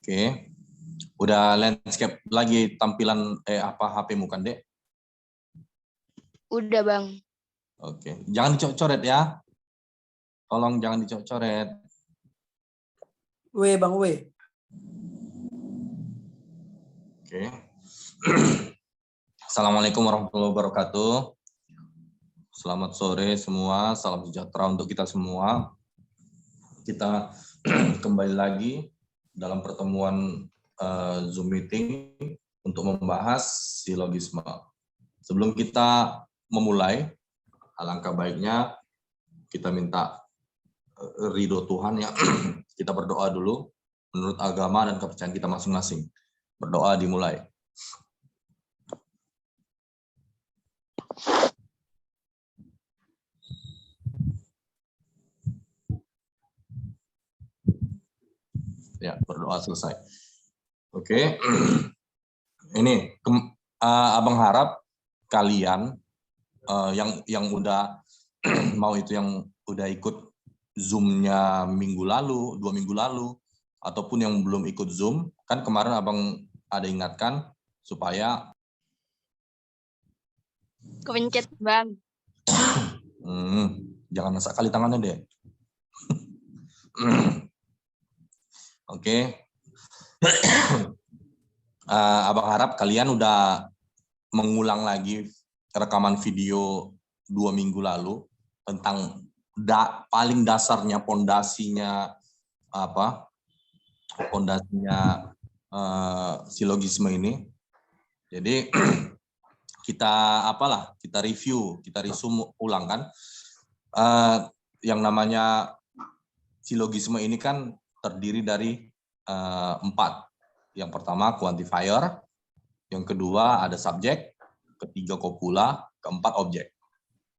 Oke. Udah landscape lagi tampilan HP-mu kan, Dek? Udah, Bang. Oke. Jangan dicok-coret ya. Tolong jangan dicok-coret. Bang, Oke. Assalamualaikum warahmatullahi wabarakatuh. Selamat sore semua, salam sejahtera untuk kita semua. Kita kembali lagi dalam pertemuan Zoom meeting untuk membahas silogisme. Sebelum kita memulai, alangkah baiknya kita minta ridho Tuhan ya. Kita berdoa dulu menurut agama dan kepercayaan kita masing-masing. Berdoa dimulai. Ya, berdoa selesai. Oke. Ini Abang harap kalian yang udah mau itu yang udah ikut Zoom-nya minggu lalu, 2 minggu lalu, ataupun yang belum ikut Zoom, kan kemarin Abang ada ingatkan supaya Kepencet, Bang. Jangan sekali tangannya deh. Oke. Abang harap kalian udah mengulang lagi rekaman video 2 minggu lalu tentang paling dasarnya, pondasinya silogisme ini. Jadi kita review, kita resume ulang kan. Yang namanya silogisme ini kan terdiri dari 4. Yang pertama quantifier, yang kedua ada subjek, ketiga kopula, keempat objek.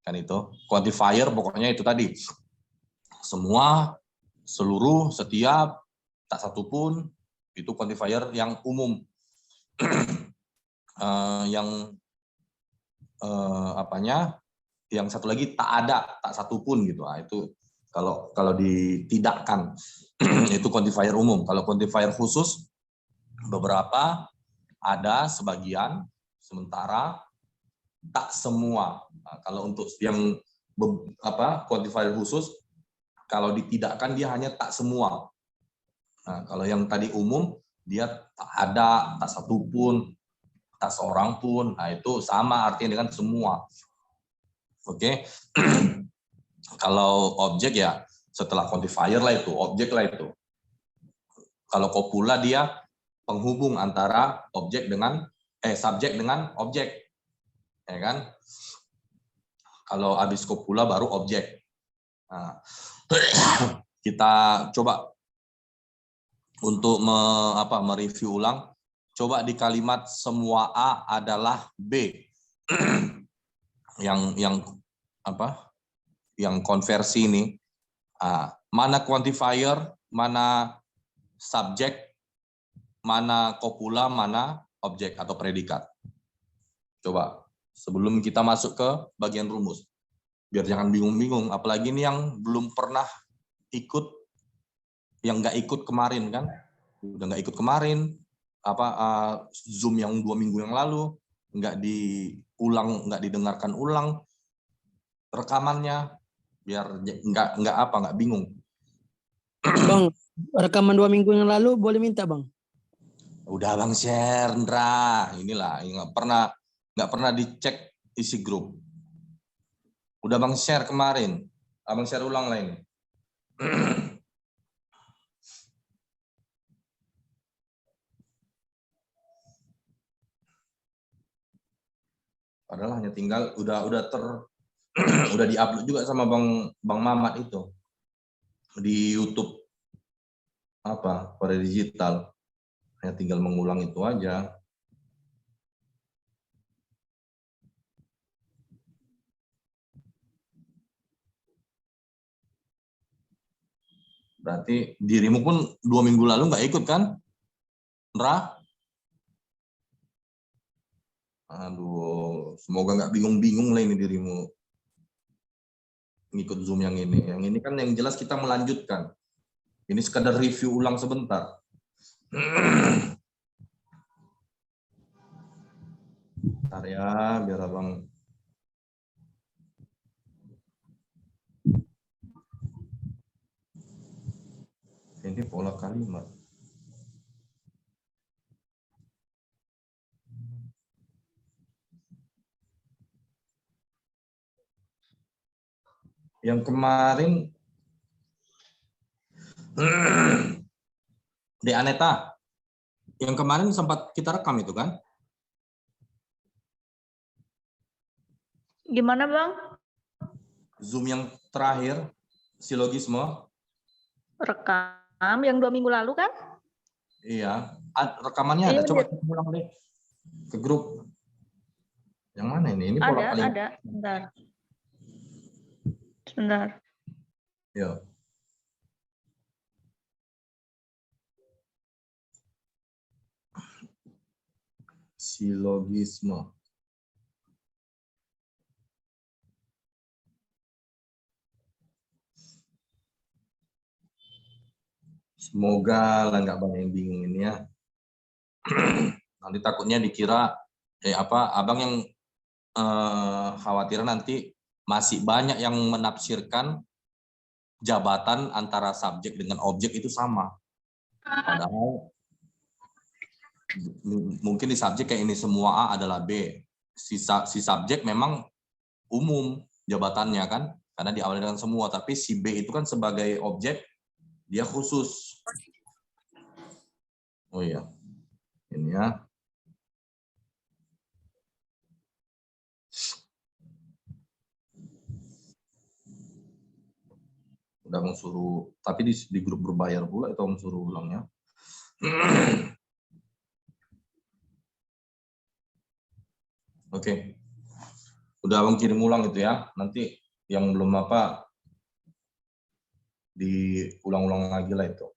Kan itu. Quantifier pokoknya itu tadi. Semua, seluruh, setiap, tak satu pun, itu quantifier yang umum. Yang satu lagi tak ada, tak satu pun gitu. Nah, itu kalau ditidakkan itu quantifier umum. Kalau quantifier khusus beberapa ada, sebagian, sementara tak semua. Nah, kalau untuk yang quantifier khusus, kalau ditidakkan dia hanya tak semua. Nah, kalau yang tadi umum dia tak ada, tak satu pun, tak seorang pun. Nah, itu sama artinya dengan semua. Oke. Kalau objek ya setelah quantifier lah itu, objek lah itu. Kalau kopula dia penghubung antara subjek dengan objek. Ya kan? Kalau habis kopula baru objek. Nah, kita coba untuk mereview ulang. Coba di kalimat semua A adalah B. yang konversi ini. Mana quantifier, mana subjek, mana kopula, mana objek atau predikat. Coba sebelum kita masuk ke bagian rumus, biar jangan bingung-bingung. Apalagi ini yang belum pernah ikut, yang nggak ikut kemarin kan, udah nggak ikut kemarin, Zoom yang 2 minggu yang lalu, nggak didengarkan ulang rekamannya, biar nggak bingung. Bang, rekaman 2 minggu yang lalu boleh minta, Bang? Udah Bang share, Ndra. Inilah nggak pernah dicek isi grup. Udah Bang share kemarin. Abang share ulang lah ini. Padahal hanya tinggal udah diupload juga sama Bang Mamat itu di YouTube pada digital. Hanya tinggal mengulang itu aja. Berarti dirimu pun 2 minggu lalu nggak ikut kan, Ndra? Aduh, semoga nggak bingung-bingung lah ini dirimu ngikut Zoom yang ini. Yang ini kan yang jelas kita melanjutkan. Ini sekadar review ulang sebentar. Bentar ya, biar abang. Ini pola kalimat. Yang kemarin, Dek Aneta, yang kemarin sempat kita rekam itu kan? Gimana Bang? Zoom yang terakhir, silogisme. Rekam yang 2 minggu lalu kan? Iya, rekamannya ada. Iya, Coba Dit. kita ulang deh ke grup. Yang mana ini? Ini pola kalimat. Ada. Sebentar. Ya. Silogisme. Semoga lah nggak banyak yang bingung ini ya. Nanti takutnya dikira abang yang khawatir nanti masih banyak yang menafsirkan jabatan antara subjek dengan objek itu sama. Padahal mungkin di subjek kayak ini semua A adalah B. Si subjek memang umum jabatannya kan, karena diawali dengan semua. Tapi si B itu kan sebagai objek dia khusus. Oh iya, ini ya. Udah mau suruh, tapi di grup berbayar pula itu mau suruh ulangnya. Oke. Udah abang kirim ulang itu ya. Nanti yang belum apa diulang-ulang lagi lah itu.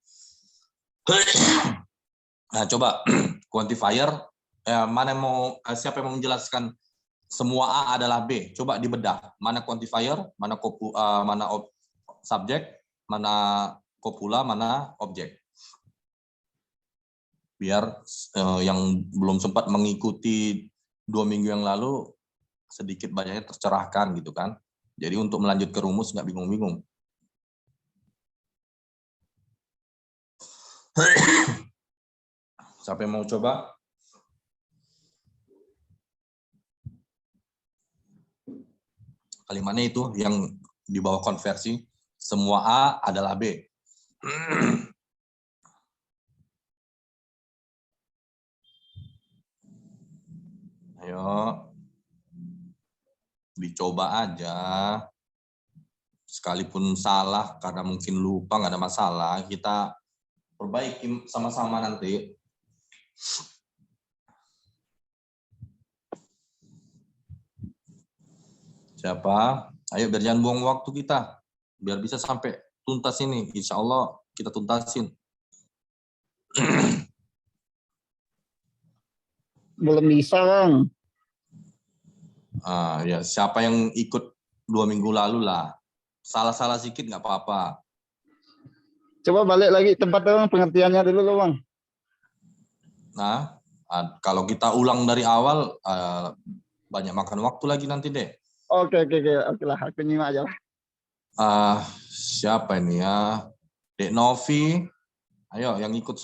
Nah, coba quantifier mana yang mau siapa yang mau menjelaskan semua A adalah B? Coba dibedah. Mana quantifier, mana subjek, mana kopula, mana objek. Biar yang belum sempat mengikuti 2 minggu yang lalu sedikit banyaknya tercerahkan gitu kan. Jadi untuk melanjut ke rumus nggak bingung-bingung. Siapa yang mau coba? Kalimatnya itu yang di bawah konversi, semua A adalah B. Ayo, dicoba aja. Sekalipun salah, karena mungkin lupa, nggak ada masalah. Kita perbaiki sama-sama nanti. Siapa? Ayo biar jangan buang waktu kita. Biar bisa sampai tuntas ini. Insya Allah kita tuntasin. Belum bisa, Bang. Ya, siapa yang ikut 2 minggu lalu lah. Salah-salah sedikit nggak apa-apa. Coba balik lagi tempat Bang, pengertiannya dulu loh, Bang. Nah, kalau kita ulang dari awal, banyak makan waktu lagi nanti deh. Oke lah, aku nyimak aja lah. Siapa ini ya? Dek Novi. Ayo, yang ikut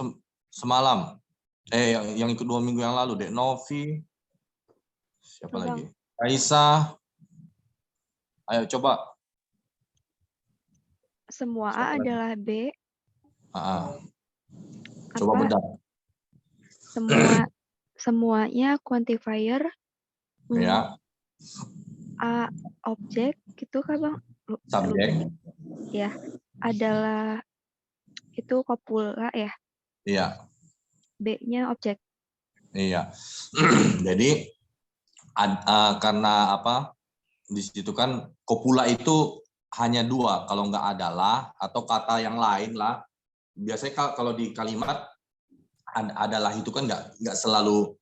semalam. Yang ikut 2 minggu yang lalu. Dek Novi. Siapa lagi? Kaisa. Ayo, coba. Semua A adalah B. Coba bedah. Semuanya quantifier. Ya. A objek gitu kan Bang? Subjek. Ya, adalah itu kopula ya. Iya. B-nya objek. Iya. Jadi karena apa? Di situ kan kopula itu hanya 2, kalau nggak adalah atau kata yang lain lah. Biasanya kalau di kalimat adalah itu kan nggak selalu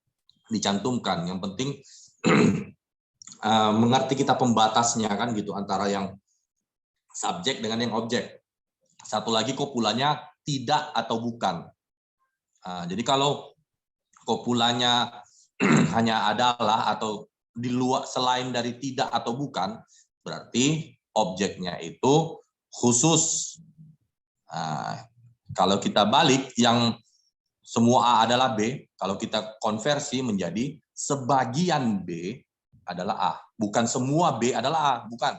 dicantumkan. Yang penting mengerti kita pembatasnya kan gitu antara yang subjek dengan yang objek. Satu lagi kopulanya tidak atau bukan. Jadi kalau kopulanya hanya adalah atau di luar selain dari tidak atau bukan, berarti objeknya itu khusus. Kalau kita balik yang semua A adalah B, kalau kita konversi menjadi sebagian B adalah A. Bukan semua B adalah A, bukan.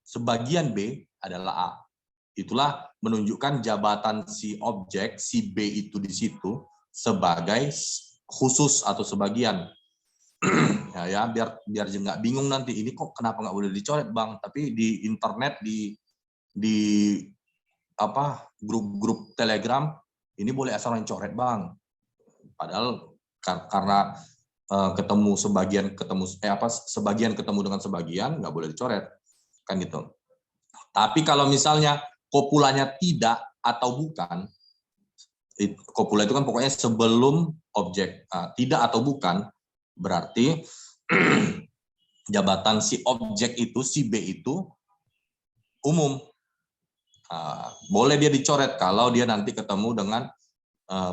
Sebagian B adalah A. Itulah menunjukkan jabatan si objek, si B itu di situ sebagai khusus atau sebagian. ya biar nggak bingung nanti, ini kok kenapa nggak boleh dicoret Bang? Tapi di internet, di grup Telegram ini boleh asal coret Bang. Padahal karena ketemu sebagian ketemu dengan sebagian nggak boleh dicoret kan gitu. Tapi kalau misalnya kopulanya tidak atau bukan, kopula itu kan pokoknya sebelum objek tidak atau bukan, berarti jabatan si objek itu, si B itu umum. Boleh dia dicoret kalau dia nanti ketemu dengan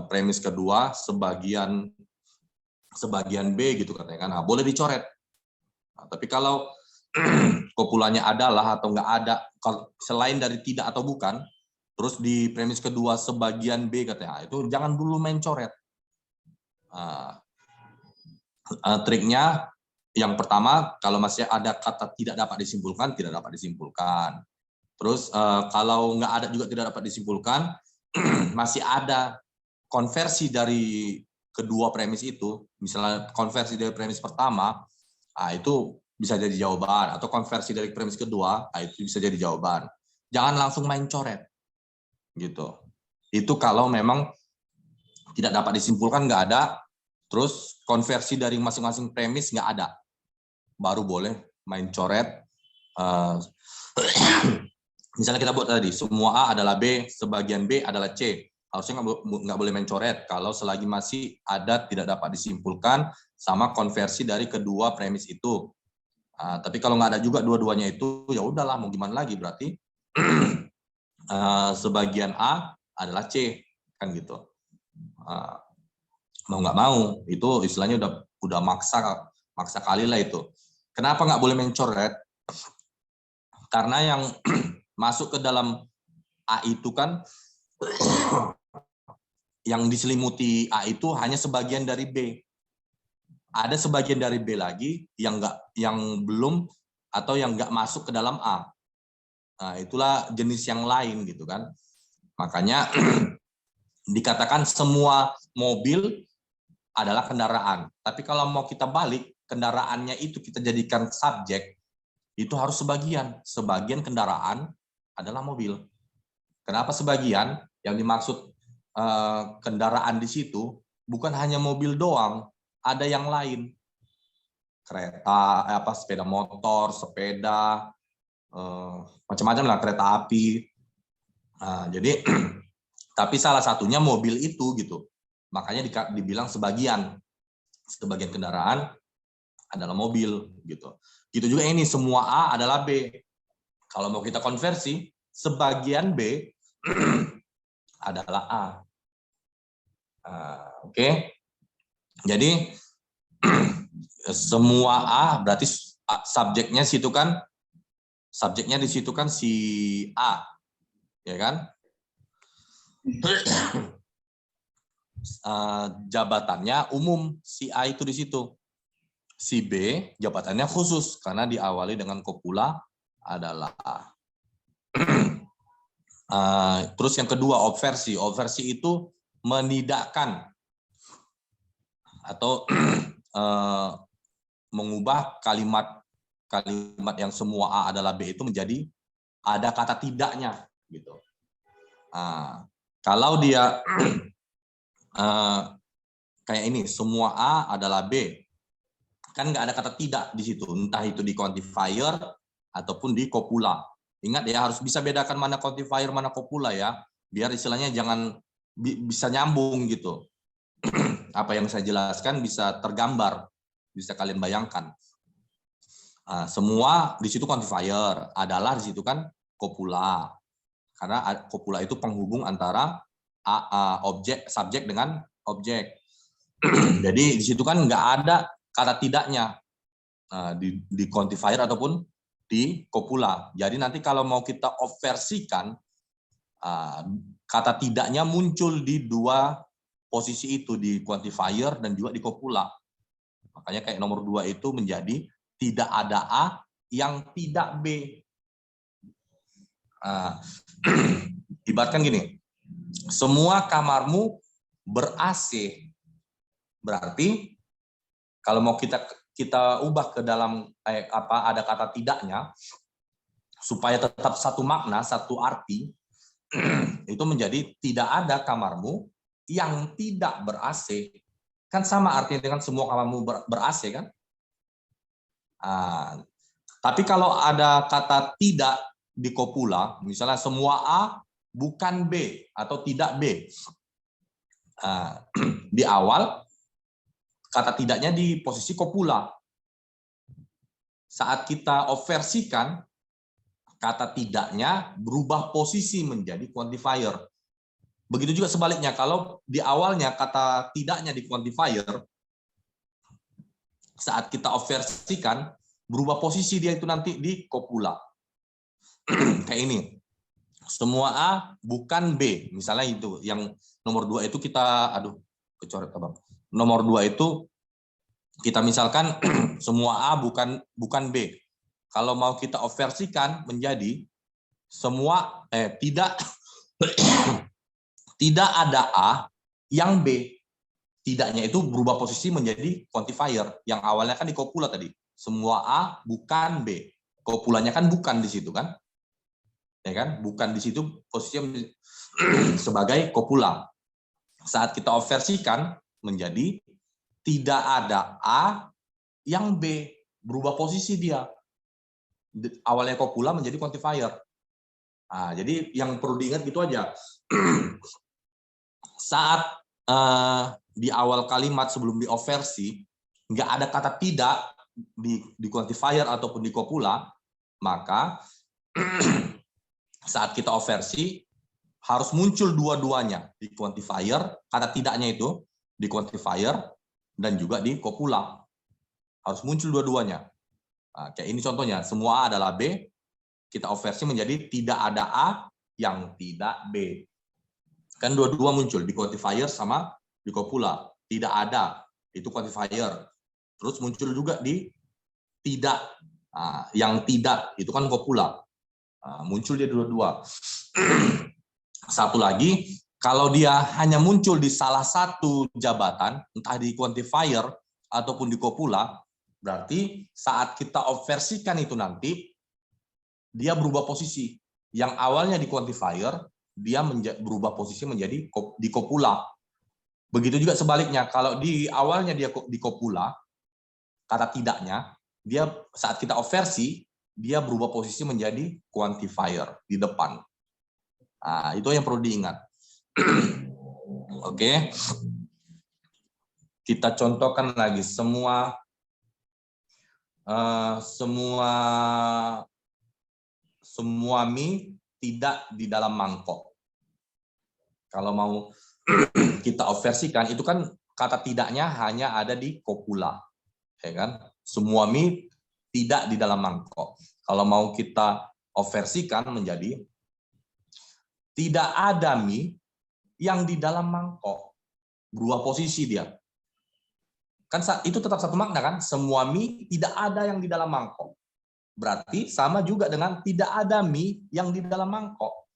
premis kedua sebagian B gitu katanya kan. Boleh dicoret. Tapi kalau kopulanya adalah atau nggak ada, selain dari tidak atau bukan, terus di premis kedua sebagian B katanya, itu jangan dulu main coret. Triknya yang pertama, kalau masih ada kata tidak dapat disimpulkan, tidak dapat disimpulkan. Terus kalau nggak ada juga tidak dapat disimpulkan, masih ada konversi dari kedua premis itu, misalnya konversi dari premis pertama, itu bisa jadi jawaban, atau konversi dari premis kedua, itu bisa jadi jawaban. Jangan langsung main coret, gitu. Itu kalau memang tidak dapat disimpulkan, nggak ada, terus konversi dari masing-masing premis nggak ada, baru boleh main coret. Misalnya kita buat tadi, semua A adalah B, sebagian B adalah C. Harusnya nggak boleh main coret kalau selagi masih ada tidak dapat disimpulkan sama konversi dari kedua premis itu. Tapi kalau nggak ada juga dua-duanya itu, ya udahlah, mau gimana lagi, berarti sebagian A adalah C, kan gitu. Mau nggak mau, itu istilahnya udah maksa kali lah itu. Kenapa nggak boleh main coret? Karena yang masuk ke dalam A itu kan yang diselimuti A itu hanya sebagian dari B. Ada sebagian dari B lagi yang belum atau yang nggak masuk ke dalam A. Nah, itulah jenis yang lain gitu kan. Makanya dikatakan semua mobil adalah kendaraan. Tapi kalau mau kita balik, kendaraannya itu kita jadikan subjek, itu harus sebagian. Sebagian kendaraan adalah mobil. Kenapa sebagian? Yang dimaksud kendaraan di situ bukan hanya mobil doang, ada yang lain. Kereta, sepeda motor, sepeda, macam-macam lah, kereta api. Jadi, tapi salah satunya mobil itu gitu. Makanya dibilang sebagian kendaraan adalah mobil gitu. Gitu juga ini, semua A adalah B. Kalau mau kita konversi, sebagian B adalah A. Oke. Jadi semua A berarti subjeknya di situ kan si A, ya kan? Jabatannya umum, si A itu di situ. Si B jabatannya khusus karena diawali dengan kopula adalah A. Terus yang kedua, obversi. Obversi itu menidakkan atau mengubah kalimat yang semua A adalah B itu menjadi ada kata tidaknya gitu. Kalau dia kayak ini, semua A adalah B, kan nggak ada kata tidak di situ, entah itu di quantifier ataupun di kopula. Ingat ya, harus bisa bedakan mana quantifier, mana kopula ya, biar istilahnya jangan bisa nyambung gitu. Apa yang saya jelaskan bisa tergambar, bisa kalian bayangkan. Semua di situ quantifier, adalah di situ kan kopula. Karena kopula itu penghubung antara subjek dengan objek. Jadi di situ kan nggak ada kata tidaknya di quantifier ataupun di copula. Jadi nanti kalau mau kita obversikan, kata tidaknya muncul di dua posisi itu, di quantifier dan juga di copula. Makanya kayak nomor 2 itu menjadi tidak ada A yang tidak B. Ibaratkan gini, semua kamarmu ber-AC. Berarti kalau mau kita ubah ke dalam ada kata tidaknya supaya tetap satu makna, satu arti, itu menjadi tidak ada kamarmu yang tidak ber-AC. Kan sama artinya dengan semua kamarmu ber-AC kan? Tapi kalau ada kata tidak di copula, misalnya semua A bukan B atau tidak B. Di awal kata tidaknya di posisi copula. Saat kita obversikan, kata tidaknya berubah posisi menjadi quantifier. Begitu juga sebaliknya, kalau di awalnya kata tidaknya di quantifier, saat kita obversikan, berubah posisi dia itu nanti di copula. Kayak ini. Semua A bukan B. Misalnya itu, yang nomor 2 itu kita, kecoret abang. Nomor 2 itu kita misalkan semua A bukan B. Kalau mau kita obversikan menjadi semua tidak tidak ada A yang B. Tidaknya itu berubah posisi menjadi quantifier. Yang awalnya kan di copula tadi. Semua A bukan B. Copulanya kan bukan di situ kan? Ya kan? Bukan di situ posisinya sebagai copula. Saat kita obversikan menjadi tidak ada A yang B, berubah posisi dia. Awalnya copula menjadi quantifier. Jadi yang perlu diingat gitu aja. Saat di awal kalimat sebelum dioversi, nggak ada kata tidak di quantifier ataupun di copula, maka saat kita oversi harus muncul dua-duanya di quantifier, kata tidaknya itu di quantifier dan juga di copula. Harus muncul dua-duanya. Kayak ini contohnya, semua A adalah B, kita oversi menjadi tidak ada A yang tidak B. Kan dua-dua muncul di quantifier sama di copula. Tidak ada, itu quantifier. Terus muncul juga di tidak, yang tidak, itu kan copula. Muncul dia dua-dua. Satu lagi, kalau dia hanya muncul di salah satu jabatan, entah di quantifier ataupun di copula, berarti saat kita obversikan itu nanti, dia berubah posisi. Yang awalnya di quantifier, dia berubah posisi menjadi di copula. Begitu juga sebaliknya, kalau di awalnya dia di copula, kata tidaknya, dia saat kita oversi, dia berubah posisi menjadi quantifier di depan. Itu yang perlu diingat. Oke. Kita contohkan lagi semua mie tidak di dalam mangkok. Kalau mau kita obversikan, itu kan kata tidaknya hanya ada di copula. Ya kan? Semua mie tidak di dalam mangkok. Kalau mau kita obversikan menjadi tidak ada mie yang di dalam mangkok. Berubah posisi dia. Kan itu tetap satu makna kan? Semua mie tidak ada yang di dalam mangkok. Berarti sama juga dengan tidak ada mie yang di dalam mangkok.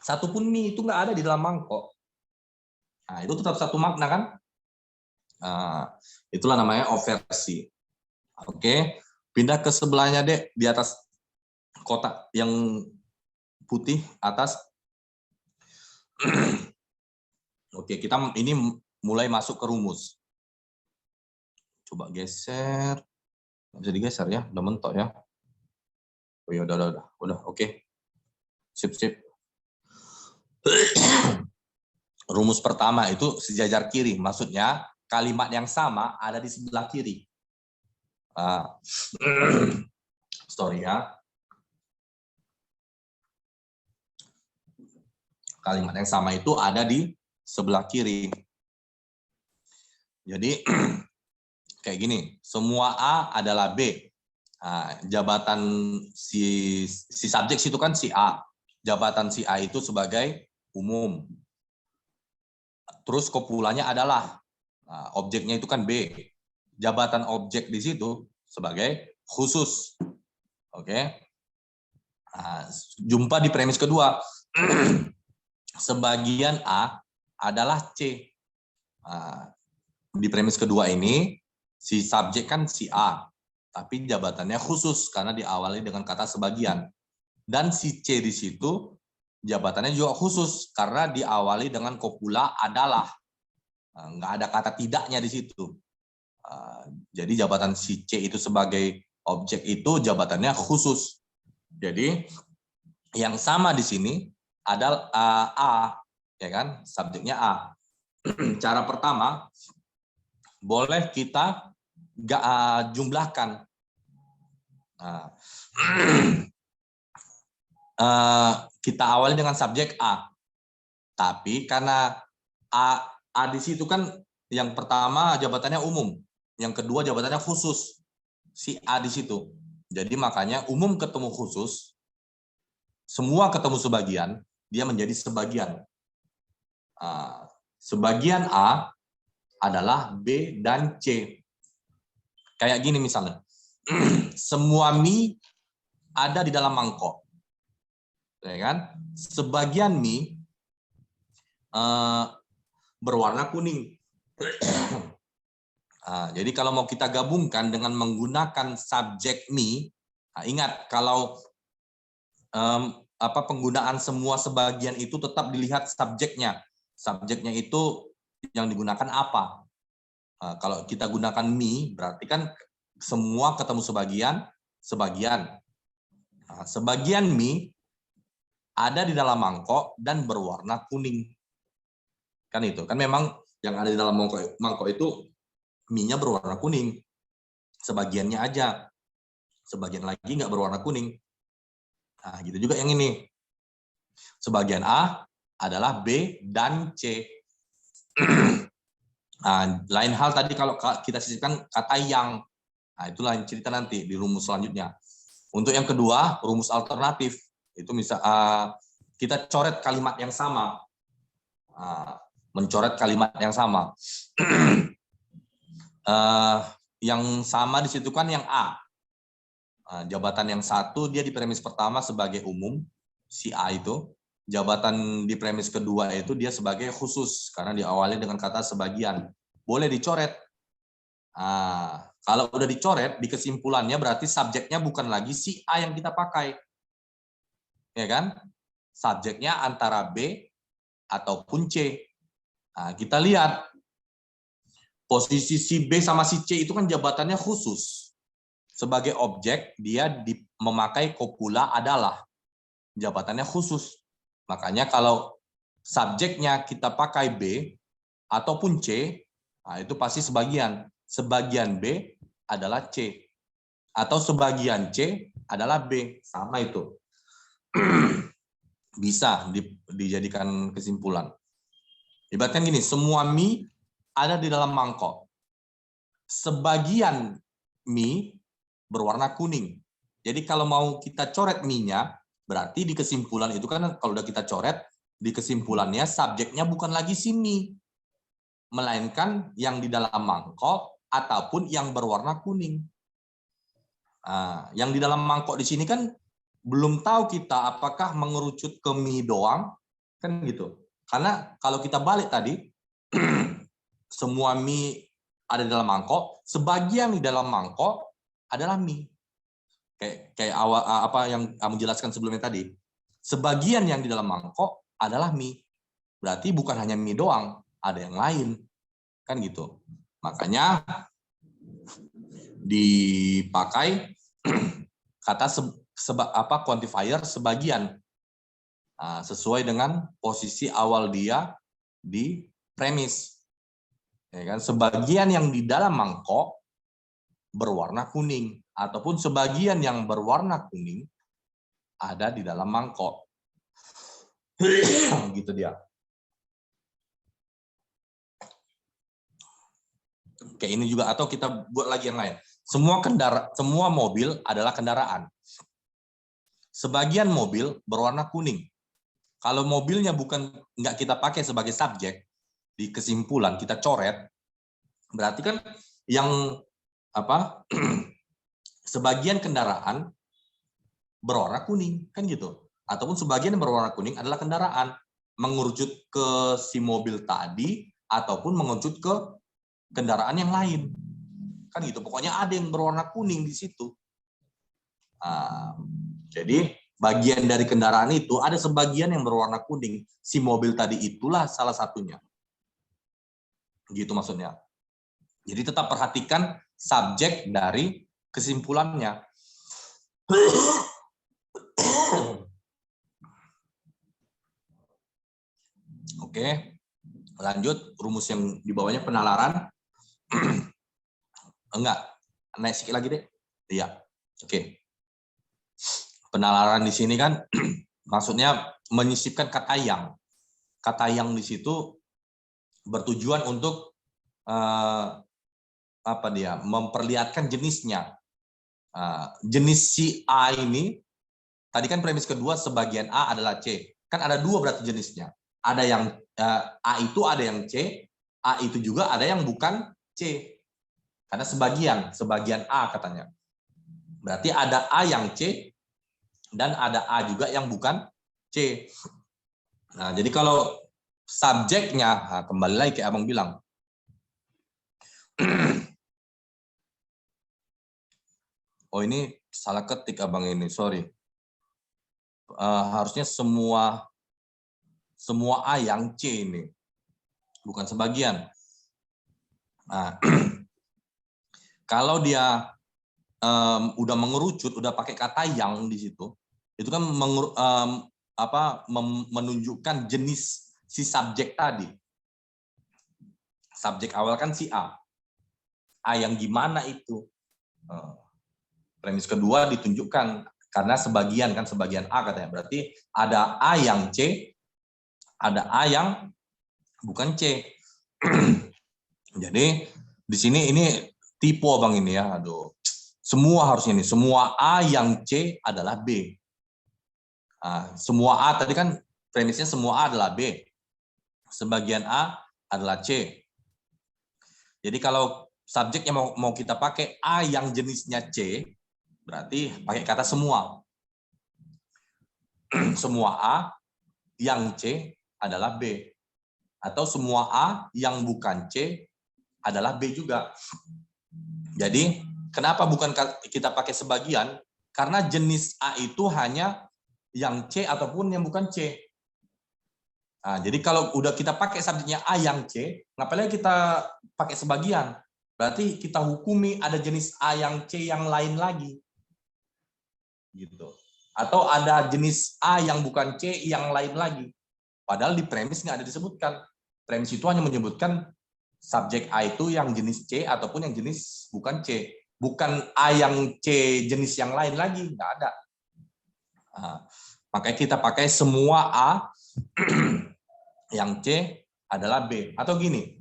Satupun mie itu nggak ada di dalam mangkok. Itu tetap satu makna kan? Itulah namanya oversi. Oke, pindah ke sebelahnya deh, di atas kotak yang putih atas. Oke, kita ini mulai masuk ke rumus. Coba geser. Nggak bisa digeser ya, udah mentok ya. Oh ya, udah, oke. Sip. Rumus pertama itu sejajar kiri, maksudnya kalimat yang sama ada di sebelah kiri. Sorry ya. Kalimat yang sama itu ada di sebelah kiri. Jadi kayak gini, semua A adalah B. Nah, jabatan si subjek itu kan si A. Jabatan si A itu sebagai umum. Terus kopulanya adalah, nah, objeknya itu kan B. Jabatan objek di situ sebagai khusus. Oke. Nah, jumpa di premis kedua. Sebagian A adalah C. Nah, di premis kedua ini, si subjek kan si A, tapi jabatannya khusus karena diawali dengan kata sebagian. Dan si C di situ jabatannya juga khusus karena diawali dengan kopula adalah. Nggak ada kata tidaknya di situ. Jadi jabatan si C itu sebagai objek itu jabatannya khusus. Jadi yang sama di sini adalah A, ya kan? Subjeknya A. Cara pertama, boleh kita jumlahkan. Kita awali dengan subjek A. Tapi karena A di situ kan yang pertama jabatannya umum, yang kedua jabatannya khusus. Si A di situ. Jadi makanya umum ketemu khusus, semua ketemu sebagian, dia menjadi sebagian. Sebagian A adalah B dan C. Kayak gini misalnya. Semua mie ada di dalam mangkok. Ya kan? Sebagian mie berwarna kuning. Jadi kalau mau kita gabungkan dengan menggunakan subjek mie, ingat kalau penggunaan semua sebagian itu tetap dilihat subjeknya. Subjeknya itu yang digunakan apa? Kalau kita gunakan mie, berarti kan semua ketemu sebagian. Sebagian mie ada di dalam mangkok dan berwarna kuning. Kan itu, kan memang yang ada di dalam mangkok itu mie-nya berwarna kuning. Sebagiannya aja. Sebagian lagi nggak berwarna kuning. Nah, gitu juga yang ini. Sebagian A adalah B dan C. Lain hal tadi kalau kita sisipkan kata yang. Nah, itu lain cerita nanti di rumus selanjutnya. Untuk yang kedua, rumus alternatif. Itu bisa kita coret kalimat yang sama. Mencoret kalimat yang sama. Yang sama di situ kan yang A. Jabatan yang satu dia di premis pertama sebagai umum, si A itu. Jabatan di premis kedua itu dia sebagai khusus karena diawali dengan kata sebagian. Boleh dicoret. Kalau udah dicoret di kesimpulannya berarti subjeknya bukan lagi si A yang kita pakai. Ya kan? Subjeknya antara B ataupun C. Kita lihat posisi si B sama si C itu kan jabatannya khusus. Sebagai objek dia memakai kopula adalah. Jabatannya khusus. Makanya kalau subjeknya kita pakai B ataupun C, itu pasti sebagian. Sebagian B adalah C. Atau sebagian C adalah B. Sama itu. Bisa dijadikan kesimpulan. Ibaratkan gini, semua mie ada di dalam mangkok. Sebagian mie berwarna kuning. Jadi kalau mau kita coret mie-nya, berarti di kesimpulan itu kan kalau udah kita coret, di kesimpulannya subjeknya bukan lagi si mie, melainkan yang di dalam mangkok ataupun yang berwarna kuning. Yang di dalam mangkok di sini kan belum tahu kita apakah mengerucut ke mie doang, kan gitu. Karena kalau kita balik tadi, semua mie ada di dalam mangkok, sebagian di dalam mangkok adalah mie. Kayak awal apa yang kamu jelaskan sebelumnya tadi. Sebagian yang di dalam mangkok adalah mie. Berarti bukan hanya mie doang, ada yang lain. Kan gitu. Makanya dipakai kata quantifier sebagian. Sesuai dengan posisi awal dia di premis. Ya kan? Sebagian yang di dalam mangkok berwarna kuning ataupun sebagian yang berwarna kuning ada di dalam mangkok. Gitu dia. Kayak ini juga, atau kita buat lagi yang lain. Semua mobil adalah kendaraan. Sebagian mobil berwarna kuning. Kalau mobilnya nggak kita pakai sebagai subjek, di kesimpulan kita coret, berarti kan yang sebagian kendaraan berwarna kuning, kan gitu. Ataupun sebagian yang berwarna kuning adalah kendaraan, mengerucut ke si mobil tadi ataupun mengerucut ke kendaraan yang lain, kan gitu. Pokoknya ada yang berwarna kuning di situ. Jadi bagian dari kendaraan itu ada sebagian yang berwarna kuning. Si mobil tadi itulah salah satunya. Gitu maksudnya. Jadi tetap perhatikan subjek dari kesimpulannya. Oke, lanjut. Rumus yang di bawahnya penalaran. Enggak, naik sedikit lagi deh. Iya, oke. Penalaran di sini kan maksudnya menyisipkan kata yang. Kata yang di situ bertujuan untuk memperlihatkan jenisnya. Jenis si A ini, tadi kan premis kedua sebagian A adalah C. Kan ada dua berarti jenisnya. Ada yang A itu ada yang C, A itu juga ada yang bukan C. Karena sebagian A katanya. Berarti ada A yang C, dan ada A juga yang bukan C. Nah, jadi kalau subjeknya, kembali lagi kayak abang bilang. Oh, ini salah ketik abang ini, sorry. Harusnya semua A yang C ini, bukan sebagian. Nah, kalau dia udah mengerucut, udah pakai kata yang di situ, itu kan menunjukkan jenis si subjek tadi. Subjek awal kan si A. A yang gimana itu? Premis kedua ditunjukkan karena sebagian A katanya. Berarti ada A yang C, ada A yang bukan C. Jadi di sini ini tipe abang ini ya. Aduh. Semua harusnya ini, semua A yang C adalah B. Semua A tadi kan premisnya semua A adalah B. Sebagian A adalah C. Jadi kalau subjeknya mau kita pakai A yang jenisnya C, berarti pakai kata semua. Semua A yang C adalah B. Atau semua A yang bukan C adalah B juga. Jadi kenapa bukan kita pakai sebagian? Karena jenis A itu hanya yang C ataupun yang bukan C. Nah, jadi kalau udah kita pakai subjeknya A yang C, ngapain kita pakai sebagian? Berarti kita hukumi ada jenis A yang C yang lain lagi. Gitu. Atau ada jenis A yang bukan C yang lain lagi. Padahal di premis nggak ada disebutkan. Premis itu hanya menyebutkan subjek A itu yang jenis C ataupun yang jenis bukan C. Bukan A yang C jenis yang lain lagi, nggak ada. Nah, makanya kita pakai semua A yang C adalah B. Atau gini,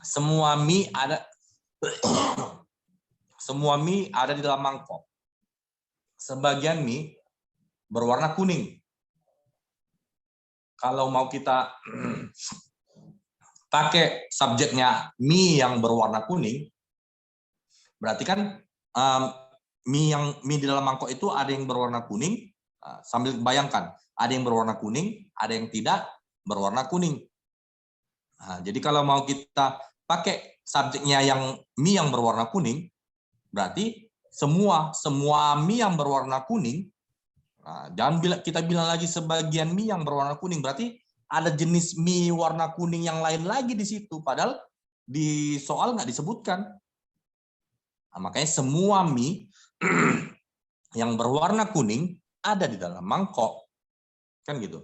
semua mie ada di dalam mangkok. Sebagian mie berwarna kuning. Kalau mau kita pakai subjeknya mie yang berwarna kuning, berarti kan mie di dalam mangkok itu ada yang berwarna kuning. Sambil bayangkan, ada yang berwarna kuning, ada yang tidak berwarna kuning. Jadi kalau mau kita pakai subjeknya yang mie yang berwarna kuning, berarti semua mie yang berwarna kuning. Jangan kita bilang lagi sebagian mie yang berwarna kuning, berarti ada jenis mie warna kuning yang lain lagi di situ, padahal di soal nggak disebutkan. Makanya semua mie yang berwarna kuning ada di dalam mangkok, kan gitu.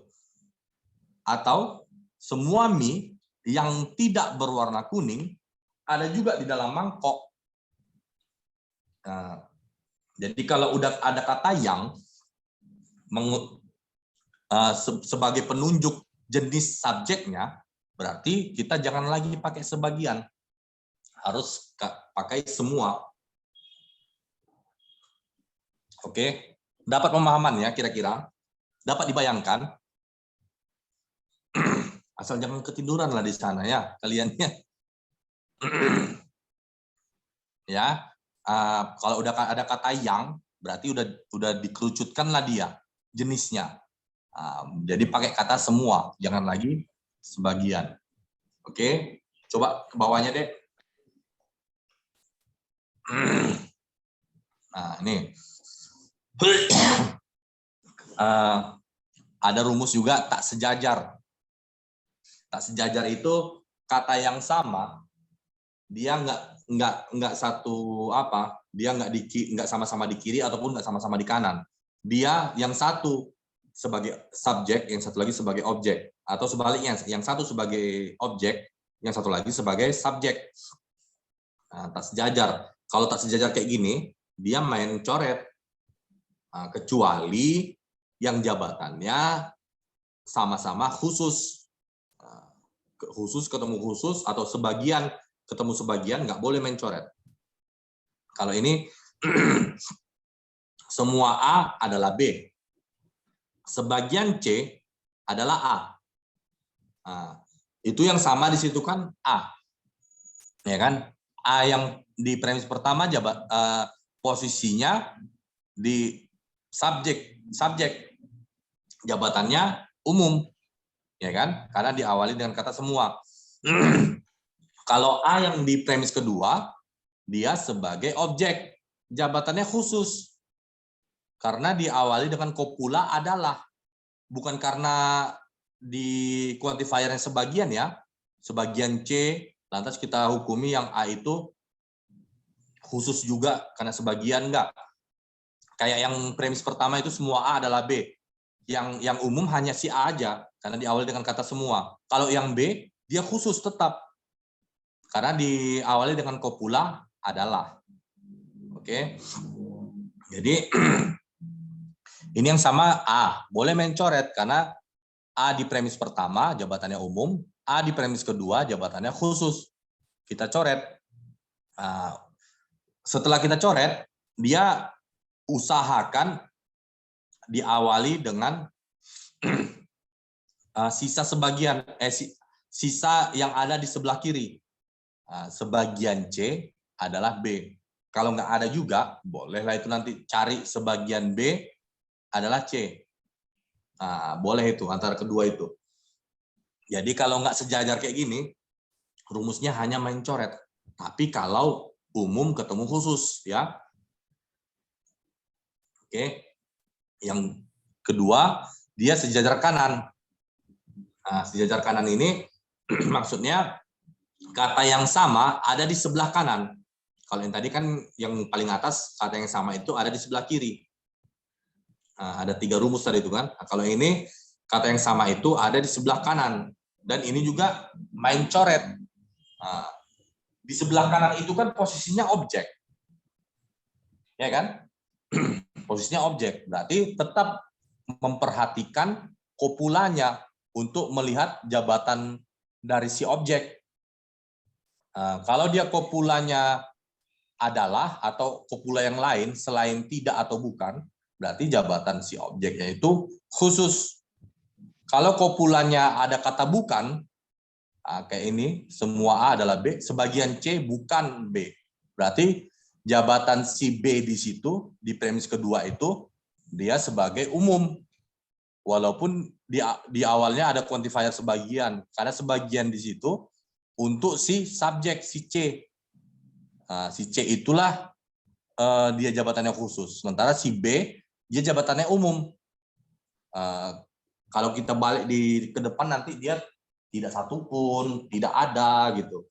Atau semua mie yang tidak berwarna kuning ada juga di dalam mangkok. Jadi kalau udah ada kata yang sebagai penunjuk jenis subjeknya, berarti kita jangan lagi pakai sebagian. harus pakai semua. Oke, dapat pemahaman ya kira-kira? Dapat dibayangkan? Asal jangan ketiduran lah di sana ya kaliannya. Ya, kalau udah ada kata yang, berarti udah dikerucutkan lah dia jenisnya. Jadi pakai kata semua, jangan lagi sebagian. Oke, coba ke bawahnya deh. Nah, ini. Ada rumus juga tak sejajar. Tak sejajar itu kata yang sama, dia nggak satu apa? Dia nggak sama-sama di kiri ataupun nggak sama-sama di kanan. Dia yang satu sebagai subjek, yang satu lagi sebagai objek, atau sebaliknya, yang satu sebagai objek, yang satu lagi sebagai subjek. Nah, tak sejajar. Kalau tak sejajar kayak gini, dia main coret. Kecuali yang jabatannya sama-sama khusus. Khusus ketemu khusus atau sebagian ketemu sebagian, nggak boleh main coret. Kalau ini semua A adalah B. Sebagian C adalah A. Itu yang sama di situ kan A. Ya kan? A yang di premis pertama posisinya di subjek jabatannya umum, ya kan? Karena diawali dengan kata semua. Kalau A yang di premis kedua, dia sebagai objek, jabatannya khusus. Karena diawali dengan kopula adalah, bukan karena di quantifiernya sebagian ya, sebagian C, lantas kita hukumi yang A itu khusus juga karena sebagian enggak. Kayak yang premis pertama itu semua A adalah B. Yang umum hanya si A aja, karena diawali dengan kata semua. Kalau yang B, dia khusus tetap. Karena diawali dengan kopula adalah. Oke. Jadi, ini yang sama A. Boleh main coret, karena A di premis pertama, jabatannya umum. A di premis kedua, jabatannya khusus. Kita coret. Setelah kita coret, dia usahakan diawali dengan sisa sebagian, sisa yang ada di sebelah kiri. Sebagian C adalah B. Kalau nggak ada juga, bolehlah itu nanti cari sebagian B adalah C. Boleh itu, antara kedua itu. Jadi kalau nggak sejajar kayak gini, rumusnya hanya main coret. Tapi kalau umum ketemu khusus, ya. Oke. Yang kedua, dia sejajar kanan. Sejajar kanan ini maksudnya kata yang sama ada di sebelah kanan. Kalau yang tadi kan yang paling atas, kata yang sama itu ada di sebelah kiri. Ada 3 rumus tadi itu kan. Kalau ini kata yang sama itu ada di sebelah kanan. Dan ini juga main coret. Di sebelah kanan itu kan posisinya objek. Ya kan? Posisinya objek. Berarti tetap memperhatikan kopulanya untuk melihat jabatan dari si objek. Kalau dia kopulanya adalah atau kopula yang lain selain tidak atau bukan, berarti jabatan si objeknya itu khusus. Kalau kopulanya ada kata bukan, kayak ini, semua A adalah B, sebagian C bukan B. Berarti jabatan si B di situ, di premis kedua itu, dia sebagai umum. Walaupun di awalnya ada quantifier sebagian, karena sebagian di situ untuk si subjek, si C. Si C itulah dia jabatannya khusus. Sementara si B, dia jabatannya umum. Kalau kita balik ke depan nanti dia tidak satupun, tidak ada gitu.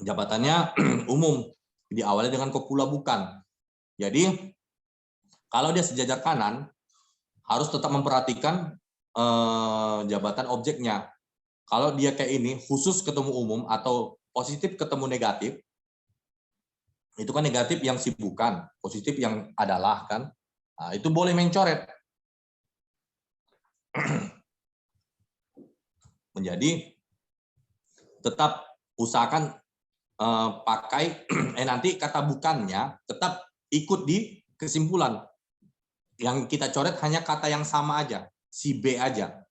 Jabatannya umum, diawali dengan kopula bukan. Jadi kalau dia sejajar kanan, harus tetap memperhatikan jabatan objeknya. Kalau dia kayak ini, khusus ketemu umum atau positif ketemu negatif, itu kan negatif yang si bukan, positif yang adalah kan, itu boleh main coret. Menjadi tetap usahakan pakai nanti kata bukannya tetap ikut di kesimpulan. Yang kita coret hanya kata yang sama aja, si B aja.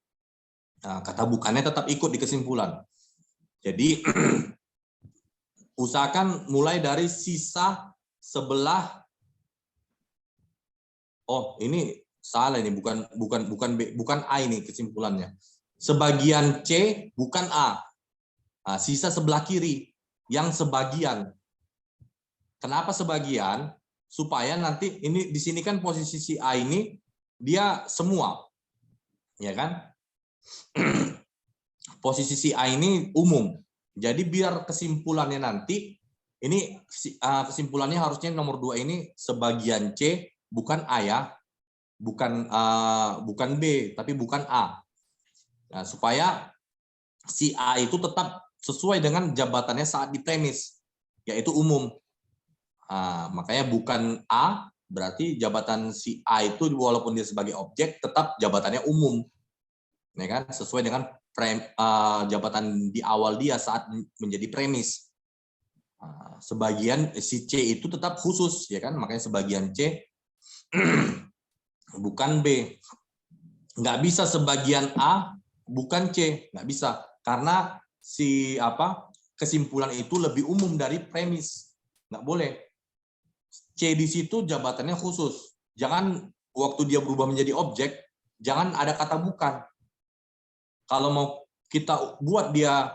Nah, kata bukannya tetap ikut di kesimpulan. Jadi usahakan mulai dari sisa sebelah. Oh, ini salah ini, bukan A ini kesimpulannya. Sebagian C bukan A. Nah, sisa sebelah kiri yang sebagian. Kenapa sebagian? Supaya nanti ini di sini kan posisi si A ini dia semua. Ya kan? Posisi si A ini umum. Jadi biar kesimpulannya nanti ini kesimpulannya harusnya nomor 2 ini sebagian C bukan A ya. Bukan B, tapi bukan A. Nah, supaya si A itu tetap sesuai dengan jabatannya saat di premis, yaitu umum. Makanya bukan A, berarti jabatan si A itu walaupun dia sebagai objek, tetap jabatannya umum. Ya kan? Sesuai dengan jabatan di awal dia saat menjadi premis. Sebagian si C itu tetap khusus, ya kan? Makanya sebagian C bukan B. Nggak bisa sebagian A bukan C, nggak bisa. Karena si kesimpulan itu lebih umum dari premis. Nggak boleh. C di situ jabatannya khusus. Jangan waktu dia berubah menjadi objek, jangan ada kata bukan. Kalau mau kita buat dia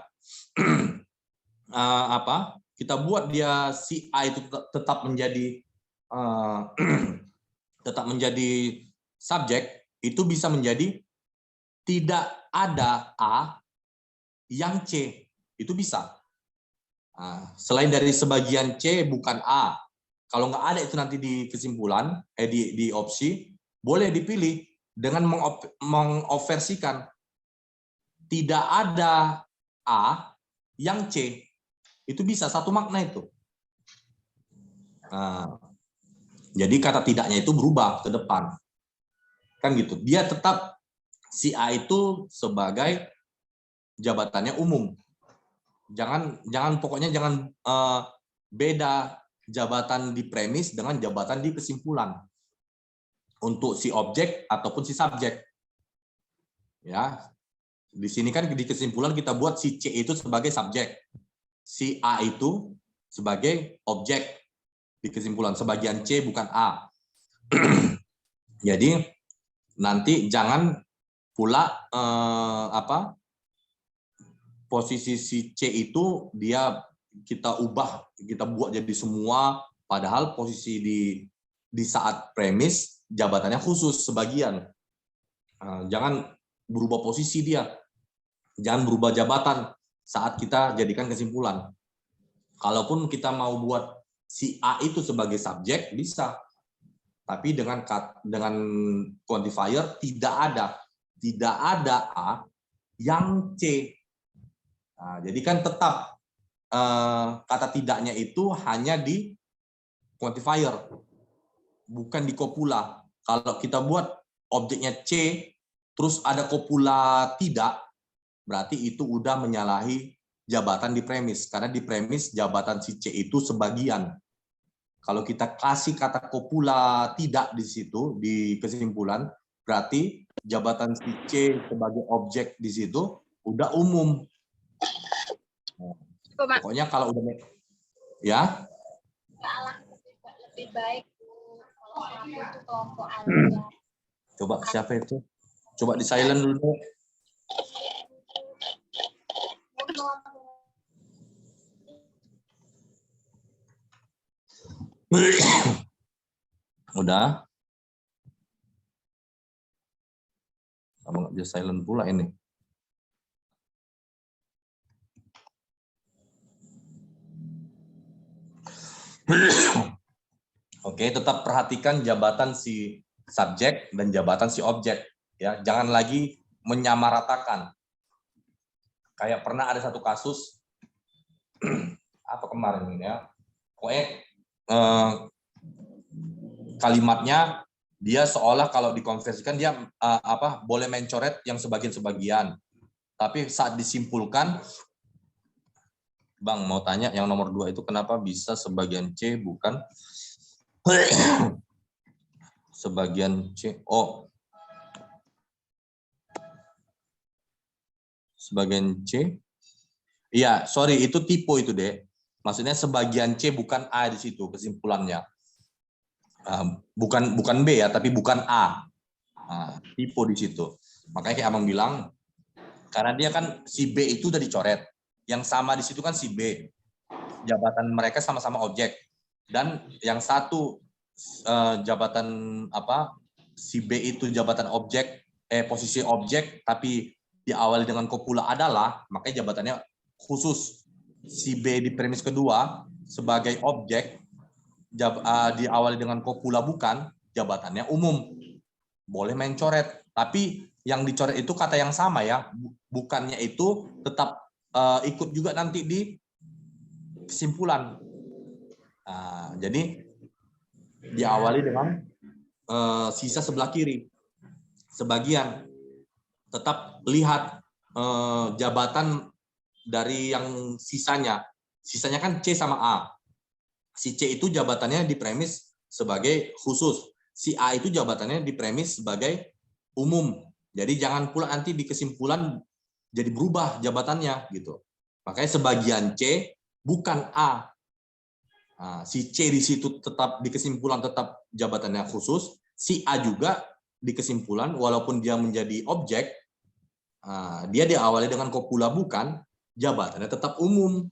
kita buat dia si A itu tetap menjadi subjek, itu bisa menjadi tidak ada A yang C. Itu bisa. Selain dari sebagian C bukan A. Kalau nggak ada itu nanti di kesimpulan, di opsi, boleh dipilih dengan mengoversikan. Tidak ada A yang C. Itu bisa, satu makna itu. Jadi kata tidaknya itu berubah ke depan. Kan gitu. Dia tetap, si A itu sebagai jabatannya umum. Pokoknya jangan beda jabatan di premis dengan jabatan di kesimpulan untuk si objek ataupun si subjek. Ya, di sini kan di kesimpulan kita buat si C itu sebagai subjek, si A itu sebagai objek di kesimpulan. Sebagian C bukan A. Jadi nanti jangan pula posisi si C itu kita ubah, kita buat jadi semua, padahal posisi di saat premis jabatannya khusus sebagian. Jangan berubah posisi dia, jangan berubah jabatan saat kita jadikan kesimpulan. Kalaupun kita mau buat si A itu sebagai subjek bisa, tapi dengan quantifier tidak ada A yang C. Jadi kan tetap kata tidaknya itu hanya di quantifier, bukan di kopula. Kalau kita buat objeknya C, terus ada kopula tidak, berarti itu udah menyalahi jabatan di premis. Karena di premis jabatan si C itu sebagian. Kalau kita kasih kata kopula tidak di situ, di kesimpulan, berarti jabatan si C sebagai objek di situ udah umum. Pokoknya kalau udah ya lebih baik itu kelompok aja. Coba siapa itu? Coba di silent dulu. Udah? Sama nggak bisa silent pula ini. Oke, tetap perhatikan jabatan si subjek dan jabatan si objek. Ya, jangan lagi menyamaratakan. Kayak pernah ada satu kasus apa kemarin ya, pokoknya kalimatnya dia seolah kalau dikonversikan dia boleh mencoret yang sebagian-sebagian, tapi saat disimpulkan Bang, mau tanya yang nomor 2 itu kenapa bisa sebagian C bukan sebagian C? Oh, sebagian C. Iya, sorry, itu tipe itu, Dek. Maksudnya sebagian C bukan A di situ kesimpulannya. Bukan B ya, tapi bukan A. Tipe di situ. Makanya kayak Abang bilang, karena dia kan si B itu udah dicoret. Yang sama di situ kan si B. Jabatan mereka sama-sama objek. Dan yang satu jabatan apa? Si B itu jabatan objek, posisi objek, tapi diawali dengan kopula adalah, makanya jabatannya khusus. Si B di premis kedua sebagai objek, diawali dengan kopula bukan, jabatannya umum. Boleh main coret, tapi yang dicoret itu kata yang sama ya, bukannya itu tetap ikut juga nanti di kesimpulan. Jadi diawali dengan sisa sebelah kiri, sebagian. Tetap lihat jabatan dari yang sisanya. Sisanya kan C sama A. Si C itu jabatannya di premis sebagai khusus. Si A itu jabatannya di premis sebagai umum. Jadi jangan pula nanti di kesimpulan jadi berubah jabatannya gitu. Makanya sebagian C bukan A. Si C di situ tetap di kesimpulan tetap jabatannya khusus. Si A juga di kesimpulan walaupun dia menjadi objek, dia diawali dengan kopula bukan, jabatannya tetap umum.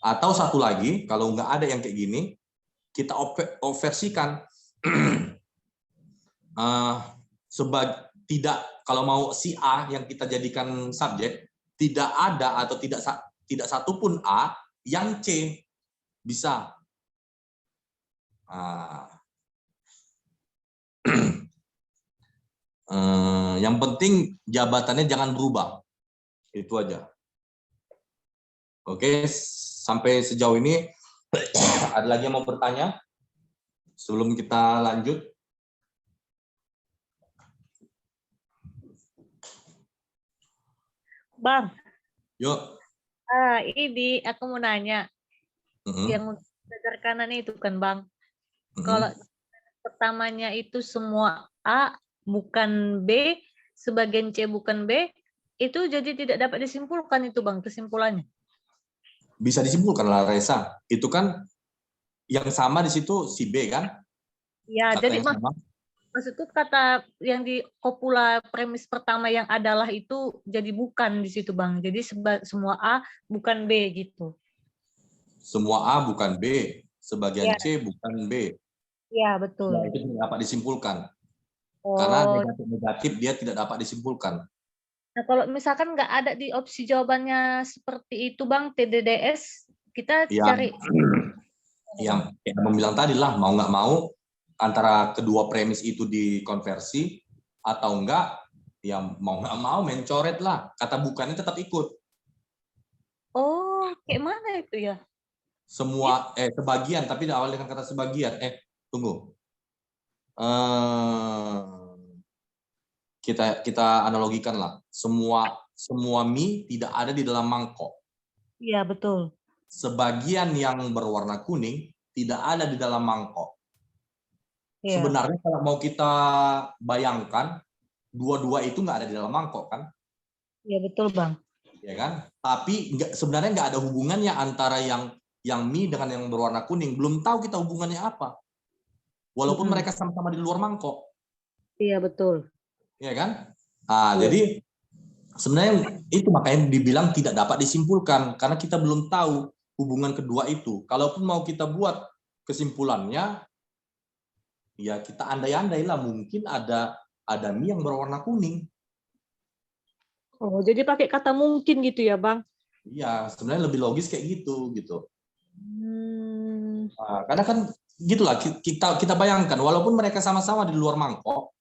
Atau satu lagi, kalau nggak ada yang kayak gini, kita versikan. Tidak, kalau mau si A yang kita jadikan subjek, tidak ada atau tidak satu pun A yang C bisa. Yang penting jabatannya jangan berubah. Itu aja. Oke, sampai sejauh ini ada lagi yang mau bertanya? Sebelum kita lanjut. Bang, Yuk. ini aku mau nanya. Yang dasar kanan itu kan, Bang. Kalau pertamanya itu semua A bukan B, sebagian C bukan B, itu jadi tidak dapat disimpulkan itu, Bang, kesimpulannya. Bisa disimpulkan lah, Reza. Itu kan yang sama di situ si B kan? Ya, kata jadi maksudku kata yang di kopula premis pertama yang adalah itu jadi bukan di situ, Bang. Jadi semua A bukan B gitu. Semua A bukan B, sebagian C bukan B. Iya, betul. Nah, itu tidak dapat disimpulkan. Oh. Karena negatif dia tidak dapat disimpulkan. Nah, kalau misalkan nggak ada di opsi jawabannya seperti itu, Bang, TDDS, kita cari. Yang Abang bilang tadi lah, mau nggak mau, antara kedua premis itu dikonversi, atau enggak, ya mau nggak mau mencoret lah. Kata bukannya tetap ikut. Oh, kayak mana itu ya? Semua, sebagian, tapi awal dengan kata sebagian. Tunggu. Kita analogikan lah. Semua mie tidak ada di dalam mangkok. Iya, betul. Sebagian yang berwarna kuning tidak ada di dalam mangkok. Iya. Sebenarnya kalau mau kita bayangkan, dua-dua itu nggak ada di dalam mangkok kan? Iya, betul, Bang. Ya kan? Tapi sebenarnya nggak ada hubungannya antara yang mie dengan yang berwarna kuning. Belum tahu kita hubungannya apa. Walaupun mereka sama-sama di luar mangkok. Iya, betul. Ya kan? Jadi sebenarnya itu makanya dibilang tidak dapat disimpulkan karena kita belum tahu hubungan kedua itu. Kalaupun mau kita buat kesimpulannya, ya kita andai-andai lah, mungkin ada mie yang berwarna kuning. Oh, jadi pakai kata mungkin gitu ya, Bang? Iya, sebenarnya lebih logis kayak gitu. Karena kan gitulah kita bayangkan, walaupun mereka sama-sama di luar mangkok,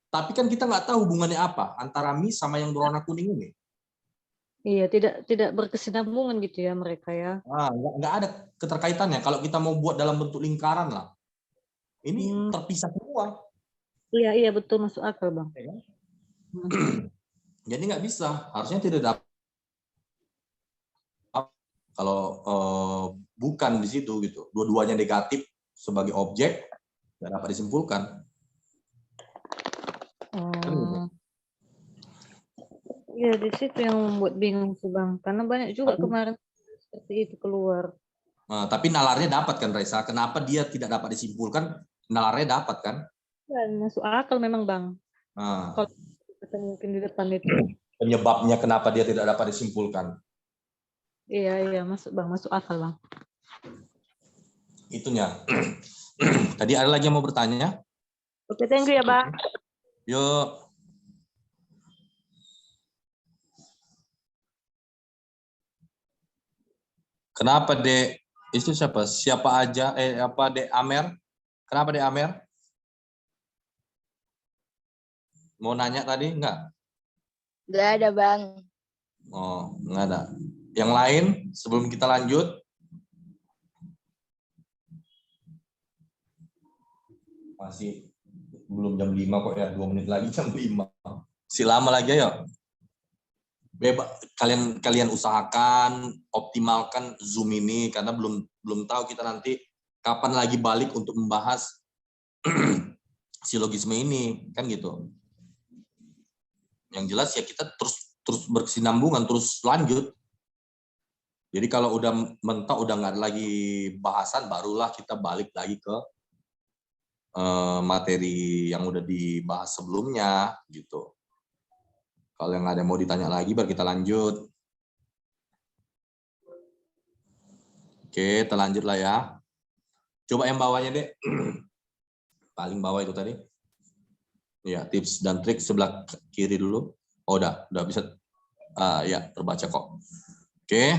tapi kan kita nggak tahu hubungannya apa antara mie sama yang berwarna kuning ini. Iya, tidak berkesinambungan gitu ya mereka ya. Nggak ada keterkaitannya. Kalau kita mau buat dalam bentuk lingkaran lah, ini terpisah semua. Iya betul, masuk akal, Bang. Jadi nggak bisa. Harusnya tidak dapat Kalau bukan di situ gitu, dua-duanya negatif sebagai objek, nggak dapat disimpulkan. Ya di situ yang membuat bingung sih Bang, karena banyak juga kemarin seperti itu keluar. Nah, tapi nalarnya dapat kan Raisa? Kenapa dia tidak dapat disimpulkan? Nalarnya dapat kan? Ya, masuk akal memang Bang. Nah, Kalau kita mungkin di depan itu. penyebabnya kenapa dia tidak dapat disimpulkan? Iya masuk Bang, masuk akal Bang. Itunya. Tadi ada lagi yang mau bertanya? Oke, thank you ya Bang. Yuk. Kenapa Dek? Itu siapa? Siapa aja? Apa Dek Amer? Kenapa Dek Amer? Mau nanya tadi? Enggak? Nggak ada, Bang. Oh, enggak ada. Yang lain sebelum kita lanjut? Masih belum jam 5 kok ya, 2 menit lagi jam 5. Si lama lagi ya. Bebas, kalian usahakan optimalkan Zoom ini karena belum tahu kita nanti kapan lagi balik untuk membahas silogisme ini, kan gitu. Yang jelas ya kita terus berkesinambungan, terus lanjut. Jadi kalau udah mentok, udah nggak ada lagi bahasan, barulah kita balik lagi ke materi yang udah dibahas sebelumnya, gitu. Kalau yang ada mau ditanya lagi, baru kita lanjut. Oke, kita lanjut lah ya. Coba yang bawahnya, Dek. Paling bawah itu tadi. Ya, tips dan trik sebelah kiri dulu. Oh, udah bisa. Ya, terbaca kok. Oke.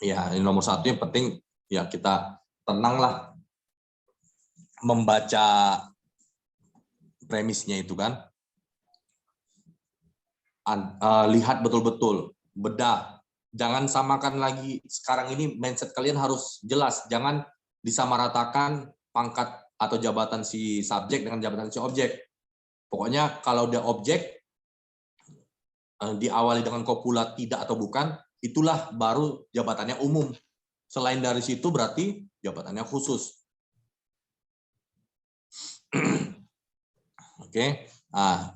Ya, ini nomor 1 yang penting ya kita tenanglah membaca premisnya itu kan. Lihat betul-betul, bedah. Jangan samakan lagi, sekarang ini mindset kalian harus jelas. Jangan disamaratakan pangkat atau jabatan si subjek dengan jabatan si objek. Pokoknya kalau dia objek, diawali dengan kopula tidak atau bukan, itulah baru jabatannya umum. Selain dari situ berarti jabatannya khusus. Oke,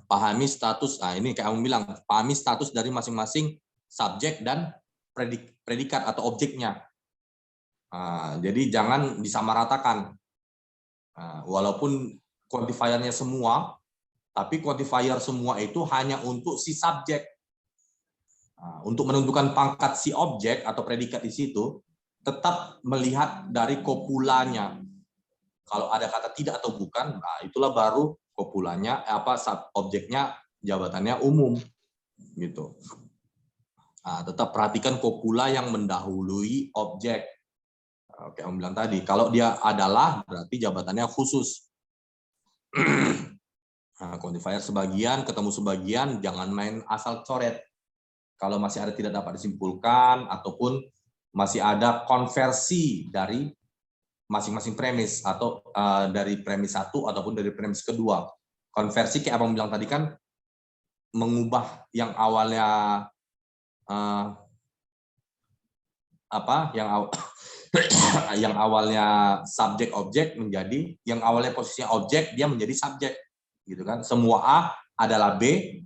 pahami status. Ini kayak kamu bilang, pahami status dari masing-masing subjek dan predikat atau objeknya. Jadi jangan disamaratakan. Walaupun quantifiernya semua, tapi quantifier semua itu hanya untuk si subjek. Untuk menentukan pangkat si objek atau predikat di situ, tetap melihat dari kopulanya. Kalau ada kata tidak atau bukan, itulah baru kopulanya, objeknya, jabatannya umum, gitu. Tetap perhatikan kopula yang mendahului objek. Oke, Om bilang tadi, kalau dia adalah berarti jabatannya khusus. Quantifier sebagian, ketemu sebagian, jangan main asal coret. Kalau masih ada tidak dapat disimpulkan ataupun masih ada konversi dari masing-masing premis atau dari premis 1 ataupun dari premis kedua. Konversi kayak abang bilang tadi kan mengubah yang awalnya yang awalnya subjek objek menjadi yang awalnya posisinya objek dia menjadi subjek, gitu kan. Semua A adalah B,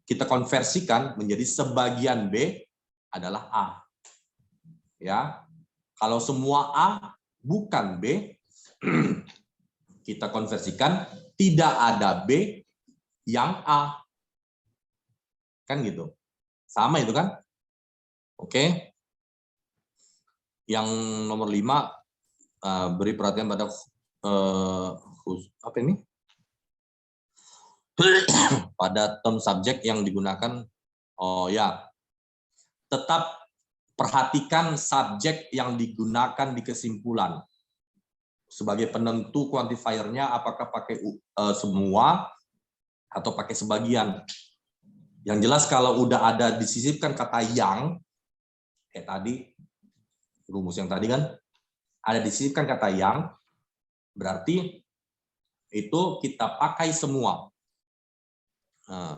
kita konversikan menjadi sebagian B adalah A. Ya. Kalau semua A bukan B, kita konversikan tidak ada B yang A. Kan gitu. Sama itu kan? Oke. Yang nomor 5, beri perhatian pada apa ini? Pada term subjek yang digunakan. Oh ya. Tetap perhatikan subjek yang digunakan di kesimpulan. Sebagai penentu quantifiernya apakah pakai semua atau pakai sebagian. Yang jelas kalau udah ada disisipkan kata yang, kayak tadi, rumus yang tadi kan, ada disisipkan kata yang, berarti itu kita pakai semua. Nah,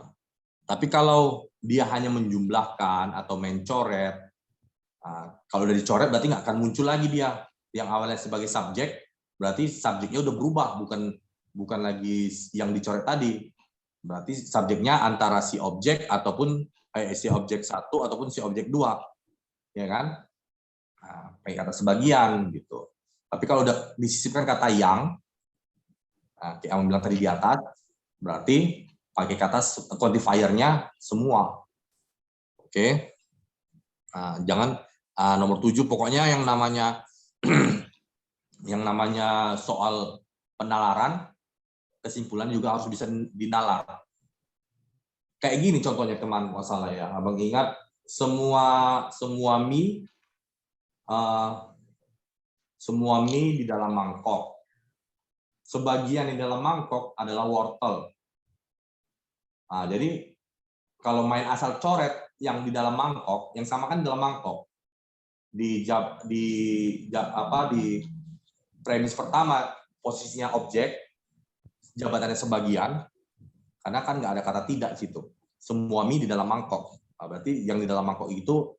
tapi kalau dia hanya menjumlahkan atau mencoret, kalau udah dicoret berarti nggak akan muncul lagi dia. Yang awalnya sebagai subjek, berarti subjeknya udah berubah, bukan lagi yang dicoret tadi. Berarti subjeknya antara si objek ataupun si objek 1 ataupun si objek 2, ya kan? Nah, pakai kata sebagian gitu. Tapi kalau udah disisipkan kata yang, kayak yang bilang tadi di atas, berarti pakai kata quantifier-nya semua. Oke. Nah, jangan nomor 7 pokoknya yang namanya soal penalaran, kesimpulan juga harus bisa dinalar. Kayak gini contohnya teman masalah ya. Abang ingat semua mie di dalam mangkok. Sebagian di dalam mangkok adalah wortel. Nah, jadi kalau main asal coret yang di dalam mangkok, yang sama kan di dalam mangkok. Di premis pertama posisinya objek, jabatannya sebagian, karena kan nggak ada kata tidak di situ. Semua mie di dalam mangkok. Nah, berarti yang di dalam mangkok itu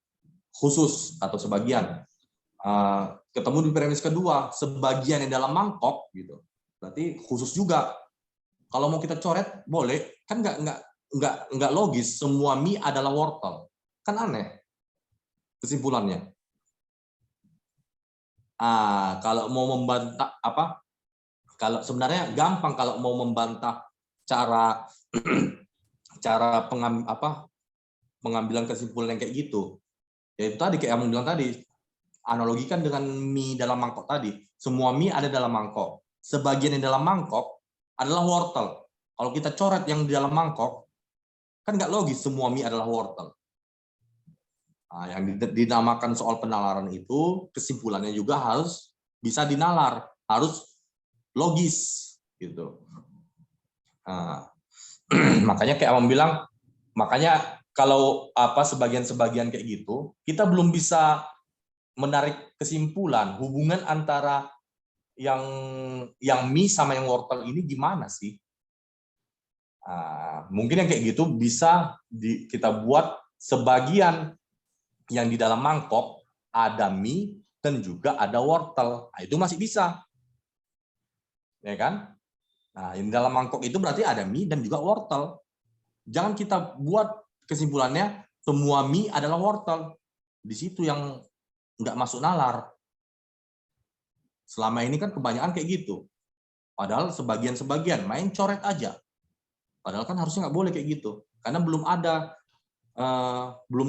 khusus atau sebagian. Ketemu di premis kedua, sebagian yang dalam mangkok gitu. Berarti khusus juga. Kalau mau kita coret boleh, kan nggak logis semua mie adalah wortel. Kan aneh kesimpulannya. Kalau mau membantah kalau sebenarnya gampang kalau mau membantah cara pengambilan kesimpulan yang kayak gitu. Ya itu tadi kayak yang bilang tadi, analogikan dengan mie dalam mangkok tadi. Semua mie ada dalam mangkok. Sebagian yang dalam mangkok adalah wortel. Kalau kita coret yang di dalam mangkok, kan nggak logis semua mie adalah wortel. Yang dinamakan soal penalaran itu, kesimpulannya juga harus bisa dinalar, harus logis gitu. Makanya kayak Abang bilang, makanya kalau sebagian-sebagian kayak gitu, kita belum bisa menarik kesimpulan hubungan antara yang mie sama yang wortel ini gimana sih? Mungkin yang kayak gitu bisa kita buat sebagian yang di dalam mangkok ada mie dan juga ada wortel. Itu masih bisa. Ya kan? Nah, yang di dalam mangkok itu berarti ada mie dan juga wortel. Jangan kita buat kesimpulannya semua mie adalah wortel. Di situ yang nggak masuk nalar. Selama ini kan kebanyakan kayak gitu. Padahal sebagian-sebagian main coret aja. Padahal kan harusnya nggak boleh kayak gitu. Karena belum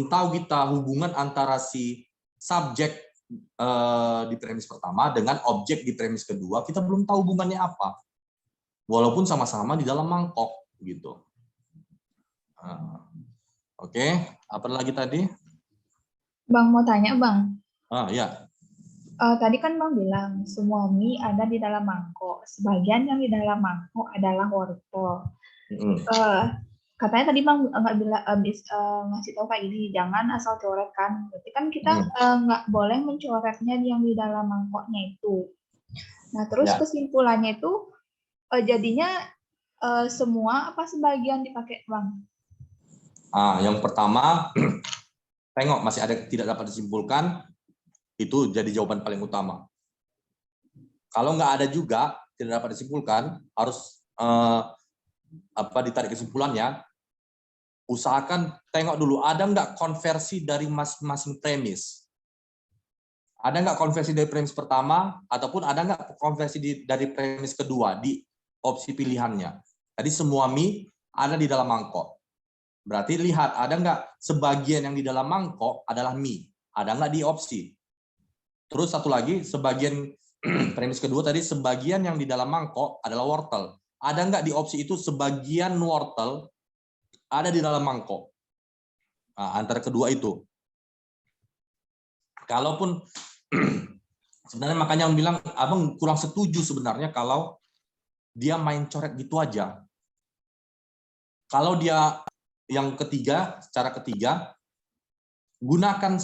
tahu kita hubungan antara si subjek di premis pertama dengan objek di premis kedua, kita belum tahu hubungannya apa. Walaupun sama-sama di dalam mangkok gitu. Oke, apa lagi tadi? Bang mau tanya Bang. Ya. Tadi kan Bang bilang semua mie ada di dalam mangkok. Sebagian yang di dalam mangkok adalah wortel. Katanya tadi Bang nggak bilang ngasih tahu kayak gini, jangan asal coret kan. Berarti kan kita nggak boleh mencoretnya yang di dalam mangkoknya itu. Nah terus kesimpulannya itu jadinya semua apa sebagian dipakai Bang? Yang pertama, tengok masih ada tidak dapat disimpulkan, itu jadi jawaban paling utama. Kalau nggak ada juga tidak dapat disimpulkan, harus ditarik kesimpulannya. Usahakan tengok dulu ada nggak konversi dari masing-masing premis. Ada nggak konversi dari premis pertama ataupun ada nggak konversi dari premis kedua di opsi pilihannya. Tadi semua mie ada di dalam mangkok. Berarti lihat ada nggak sebagian yang di dalam mangkok adalah mie. Ada nggak di opsi. Terus satu lagi, sebagian premis kedua tadi sebagian yang di dalam mangkok adalah wortel. Ada nggak di opsi itu sebagian wortel ada di dalam mangkok. Antara kedua itu. Kalaupun sebenarnya makanya yang bilang Abang kurang setuju sebenarnya kalau dia main coret gitu aja. Kalau dia yang ketiga, secara ketiga, gunakan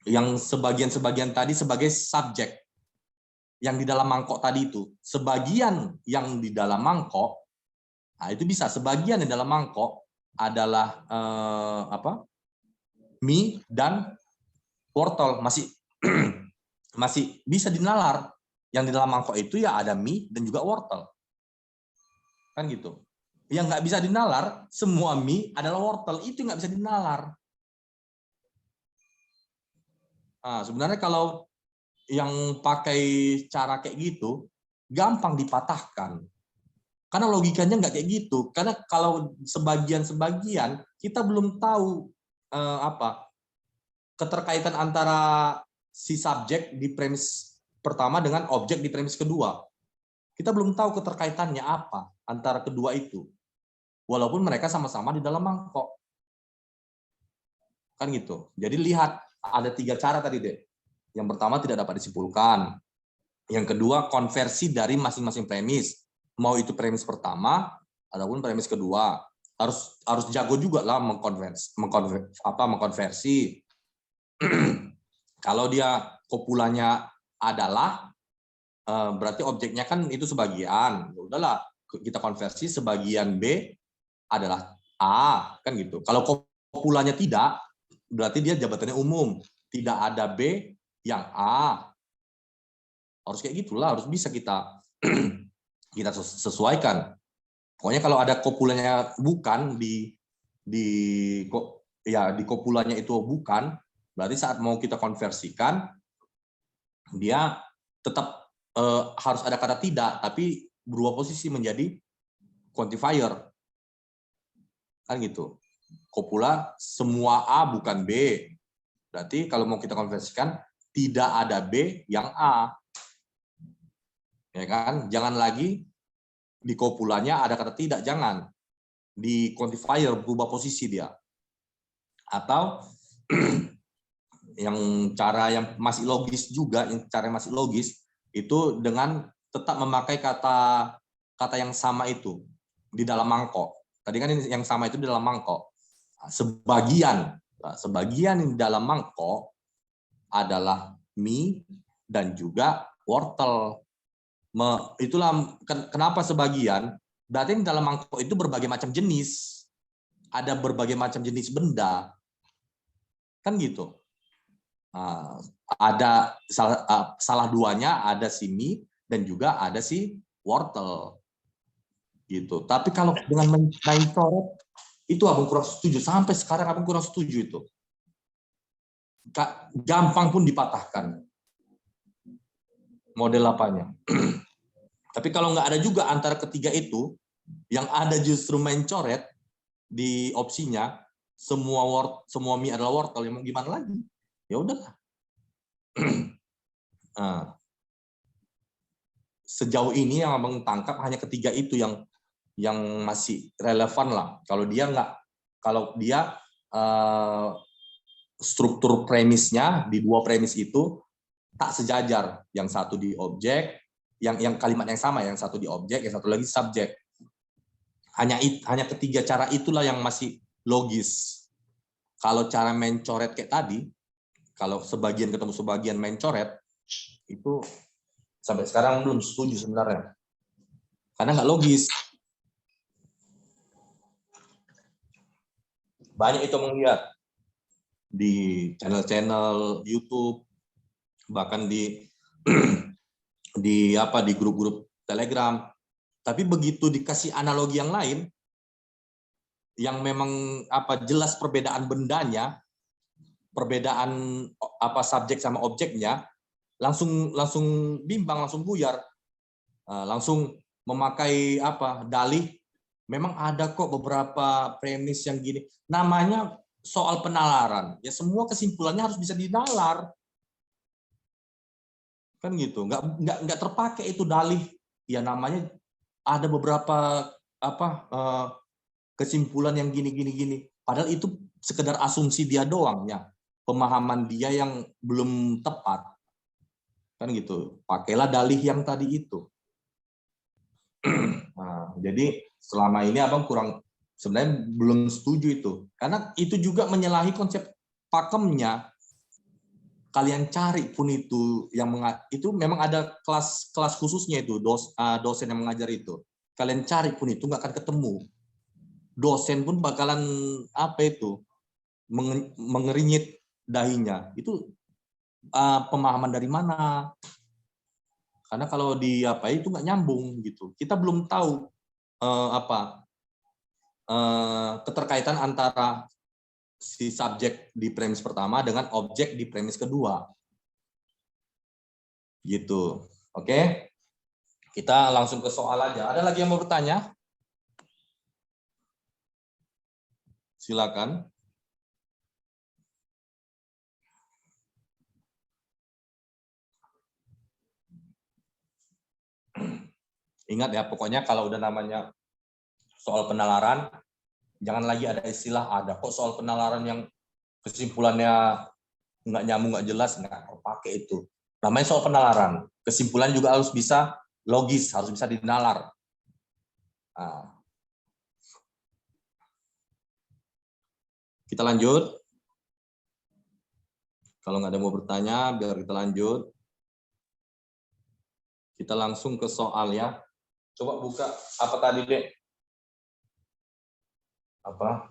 yang sebagian-sebagian tadi sebagai subjek yang di dalam mangkok tadi itu. Sebagian yang di dalam mangkok Nah, itu bisa sebagian di dalam mangkok adalah mie dan wortel, masih masih bisa dinalar. Yang di dalam mangkok itu ya ada mie dan juga wortel. Kan gitu. Yang nggak bisa dinalar, semua mie adalah wortel, itu nggak bisa dinalar. Nah, sebenarnya kalau yang pakai cara kayak gitu, gampang dipatahkan. Karena logikanya nggak kayak gitu. Karena kalau sebagian-sebagian, kita belum tahu keterkaitan antara si subjek di premis pertama dengan objek di premis kedua. Kita belum tahu keterkaitannya apa antara kedua itu. Walaupun mereka sama-sama di dalam mangkok. Kan gitu. Jadi lihat, ada 3 cara tadi deh. Yang pertama tidak dapat disimpulkan. Yang kedua konversi dari masing-masing premis. Mau itu premis pertama ataupun premis kedua. Harus jago juga lah mengkonversi. Kalau dia kopulanya adalah, berarti objeknya kan itu sebagian. Udahlah, kita konversi sebagian B adalah A, kan gitu. Kalau kopulanya tidak, berarti dia jabatannya umum. Tidak ada B yang A. Harus kayak gitulah, harus bisa kita kita sesuaikan. Pokoknya kalau ada kopulanya bukan di kopulanya itu bukan, berarti saat mau kita konversikan dia tetap harus ada kata tidak, tapi berubah posisi menjadi quantifier. Kan gitu. Kopula semua A bukan B. Berarti kalau mau kita konversikan tidak ada B yang A. Ya kan? Jangan lagi di kopulanya ada kata tidak, jangan. Di quantifier berubah posisi dia. Atau yang cara yang masih logis juga, itu dengan tetap memakai kata yang sama itu di dalam mangkok. Tadi kan yang sama itu di dalam mangkok. Sebagian di dalam mangkok adalah mie dan juga wortel. Itulah kenapa sebagian, berarti di dalam mangkok itu berbagai macam jenis. Ada berbagai macam jenis benda. Kan gitu. Ada salah duanya, ada si mie dan juga ada si wortel. Gitu. Tapi kalau dengan main coret, itu abang kurang setuju. Sampai sekarang abang kurang setuju itu. Gampang pun dipatahkan. Model apanya. Tapi kalau nggak ada juga antara ketiga itu, yang ada justru main coret di opsinya, semua mie adalah wortel, yang mau gimana lagi? Ya udahlah. Sejauh ini yang abang tangkap hanya ketiga itu yang masih relevan lah. Kalau dia struktur premisnya di 2 premis itu tak sejajar. Yang satu di objek, yang kalimat yang sama, yang satu di objek, yang satu lagi subjek. Hanya ketiga cara itulah yang masih logis. Kalau cara main coret kayak tadi, kalau sebagian ketemu sebagian main coret, itu sampai sekarang belum setuju sebenarnya. Karena nggak logis. Banyak itu melihat di channel-channel YouTube, bahkan di grup-grup Telegram. Tapi begitu dikasih analogi yang lain, yang memang jelas perbedaan bendanya, perbedaan subjek sama objeknya, langsung bimbang, langsung buyar, langsung memakai dalih. Memang ada kok beberapa premis yang gini. Namanya soal penalaran. Ya semua kesimpulannya harus bisa dinalar. Kan gitu. Nggak terpakai itu dalih. Ya namanya ada beberapa kesimpulan yang gini. Padahal itu sekedar asumsi dia doang ya. Pemahaman dia yang belum tepat. Kan gitu. Pakailah dalih yang tadi itu. Nah, jadi selama ini abang sebenarnya belum setuju itu, karena itu juga menyalahi konsep pakemnya. Kalian cari pun itu itu memang ada kelas khususnya itu, dosen yang mengajar itu. kalian cari pun itu nggak akan ketemu. Dosen pun bakalan mengerinyit dahinya. Itu pemahaman dari mana? Karena kalau itu nggak nyambung gitu. Kita belum tahu keterkaitan antara si subjek di premis pertama dengan objek di premis kedua. Gitu. Oke? Kita langsung ke soal aja. Ada lagi yang mau bertanya? Silakan. Ingat ya, pokoknya kalau udah namanya soal penalaran, jangan lagi ada istilah ada kok soal penalaran yang kesimpulannya nggak nyambung, nggak jelas, nggak pakai itu. Namanya soal penalaran. Kesimpulan juga harus bisa logis, harus bisa dinalar. Kita lanjut. Kalau nggak ada mau bertanya, biar kita lanjut. Kita langsung ke soal ya. Coba buka apa tadi, Dek? Apa?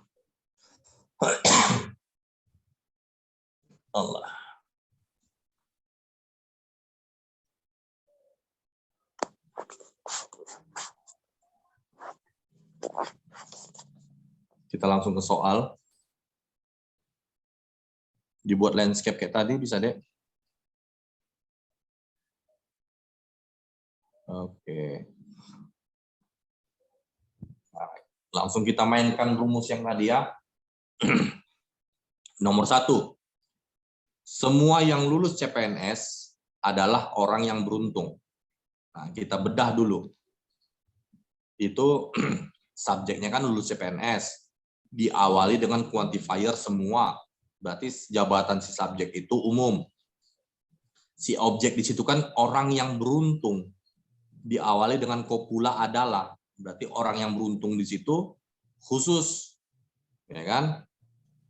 Allah. Kita langsung ke soal. Dibuat landscape kayak tadi, bisa, Dek? Oke. Langsung kita mainkan rumus yang tadi ya. Nomor 1. Semua yang lulus CPNS adalah orang yang beruntung. Nah, kita bedah dulu. Itu subjeknya kan lulus CPNS. Diawali dengan quantifier semua. Berarti jabatan si subjek itu umum. Si objek di situ kan orang yang beruntung. Diawali dengan kopula adalah. Berarti orang yang beruntung di situ khusus, ya kan?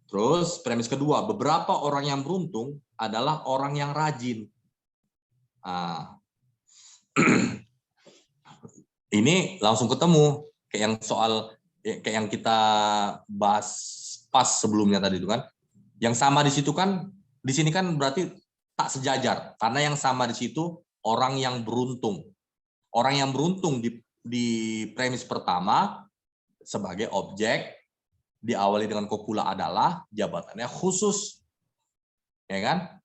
Terus premis kedua, beberapa orang yang beruntung adalah orang yang rajin. Ini langsung ketemu kayak yang soal kayak yang kita bahas pas sebelumnya tadi itu kan. Yang sama di situ kan, di sini kan berarti tak sejajar karena yang sama di situ orang yang beruntung. Orang yang beruntung di premis pertama sebagai objek diawali dengan kopula adalah jabatannya khusus, ya kan?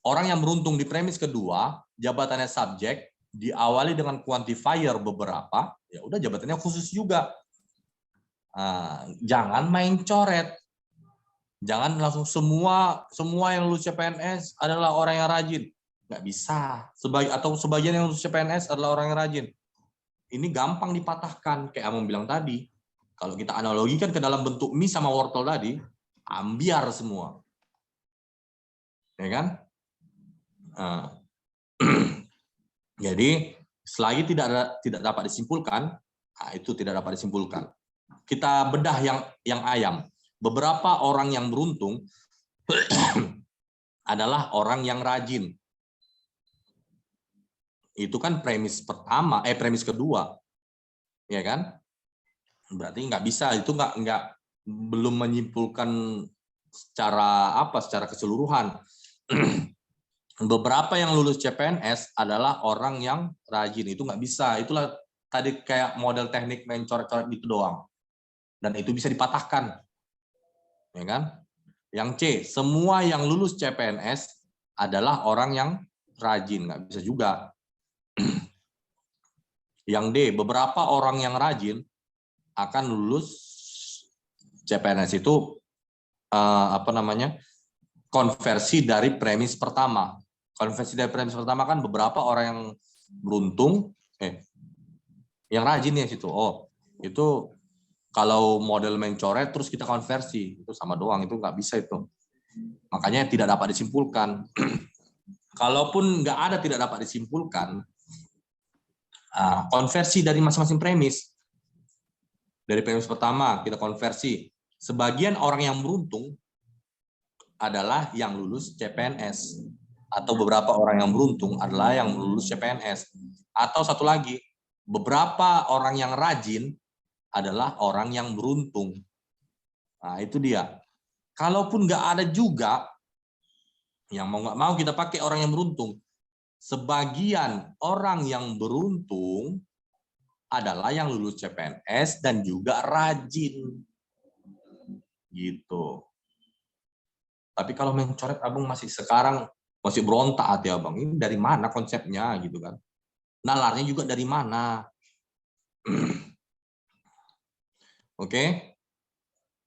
Orang yang beruntung di premis kedua jabatannya subjek diawali dengan quantifier beberapa, ya udah jabatannya khusus juga. Jangan main coret, jangan langsung semua yang lulus CPNS adalah orang yang rajin, nggak bisa. Sebagian yang lulus CPNS adalah orang yang rajin. Ini gampang dipatahkan, kayak Amang bilang tadi. Kalau kita analogikan ke dalam bentuk mie sama wortel tadi, ambiar semua. Ya kan? Jadi, selagi tidak dapat disimpulkan, itu tidak dapat disimpulkan. Kita bedah yang ayam. Beberapa orang yang beruntung adalah orang yang rajin. Itu kan premis pertama, premis kedua, ya kan? Berarti nggak bisa, itu belum menyimpulkan secara keseluruhan. Beberapa yang lulus CPNS adalah orang yang rajin, itu nggak bisa. Itulah tadi kayak model teknik main coret-coret gitu doang, dan itu bisa dipatahkan, ya kan? Yang C, semua yang lulus CPNS adalah orang yang rajin, nggak bisa juga. Yang D, beberapa orang yang rajin akan lulus CPNS itu konversi dari premis pertama. Konversi dari premis pertama kan beberapa orang yang beruntung, yang rajin ya situ. Oh, itu kalau model main coret terus kita konversi, itu sama doang, itu nggak bisa itu. Makanya tidak dapat disimpulkan. Kalaupun nggak ada tidak dapat disimpulkan, konversi dari masing-masing premis. Dari premis pertama kita konversi. Sebagian orang yang beruntung adalah yang lulus CPNS. Atau beberapa orang yang beruntung adalah yang lulus CPNS. Atau satu lagi, beberapa orang yang rajin adalah orang yang beruntung. Nah, itu dia. Kalaupun nggak ada juga, yang mau nggak mau kita pakai orang yang beruntung. Sebagian orang yang beruntung adalah yang lulus CPNS dan juga rajin. Gitu. Tapi kalau mencoret abang masih sekarang masih berontak hati abang. Ini dari mana konsepnya gitu kan? Nalarnya juga dari mana? Oke.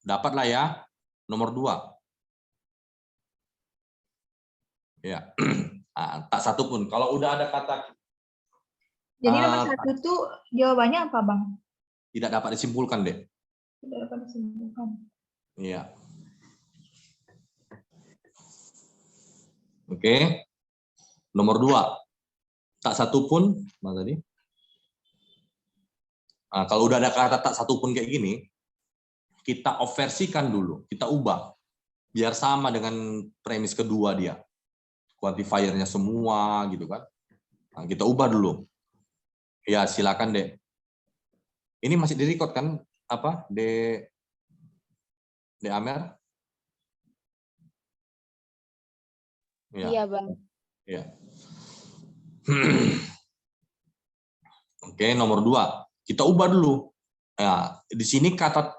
Dapatlah ya. Nomor 2. Ya. Nah, tak satu pun. Kalau udah ada kata Jadi nomor 1 itu jawabannya apa, Bang? tidak dapat disimpulkan deh. Tidak dapat disimpulkan. Iya. Oke. Nomor 2. Tak satu pun, mana tadi? Nah, kalau udah ada kata tak satu pun kayak gini, kita overversikan dulu, kita ubah. Biar sama dengan premis kedua dia. Quantifiernya semua gitu kan. Nah, kita ubah dulu. Ya, silakan deh. Ini masih di-record kan? Apa? De Amer? Ya. Iya, Bang. Ya. Oke, nomor 2. Kita ubah dulu. Ya, di sini kata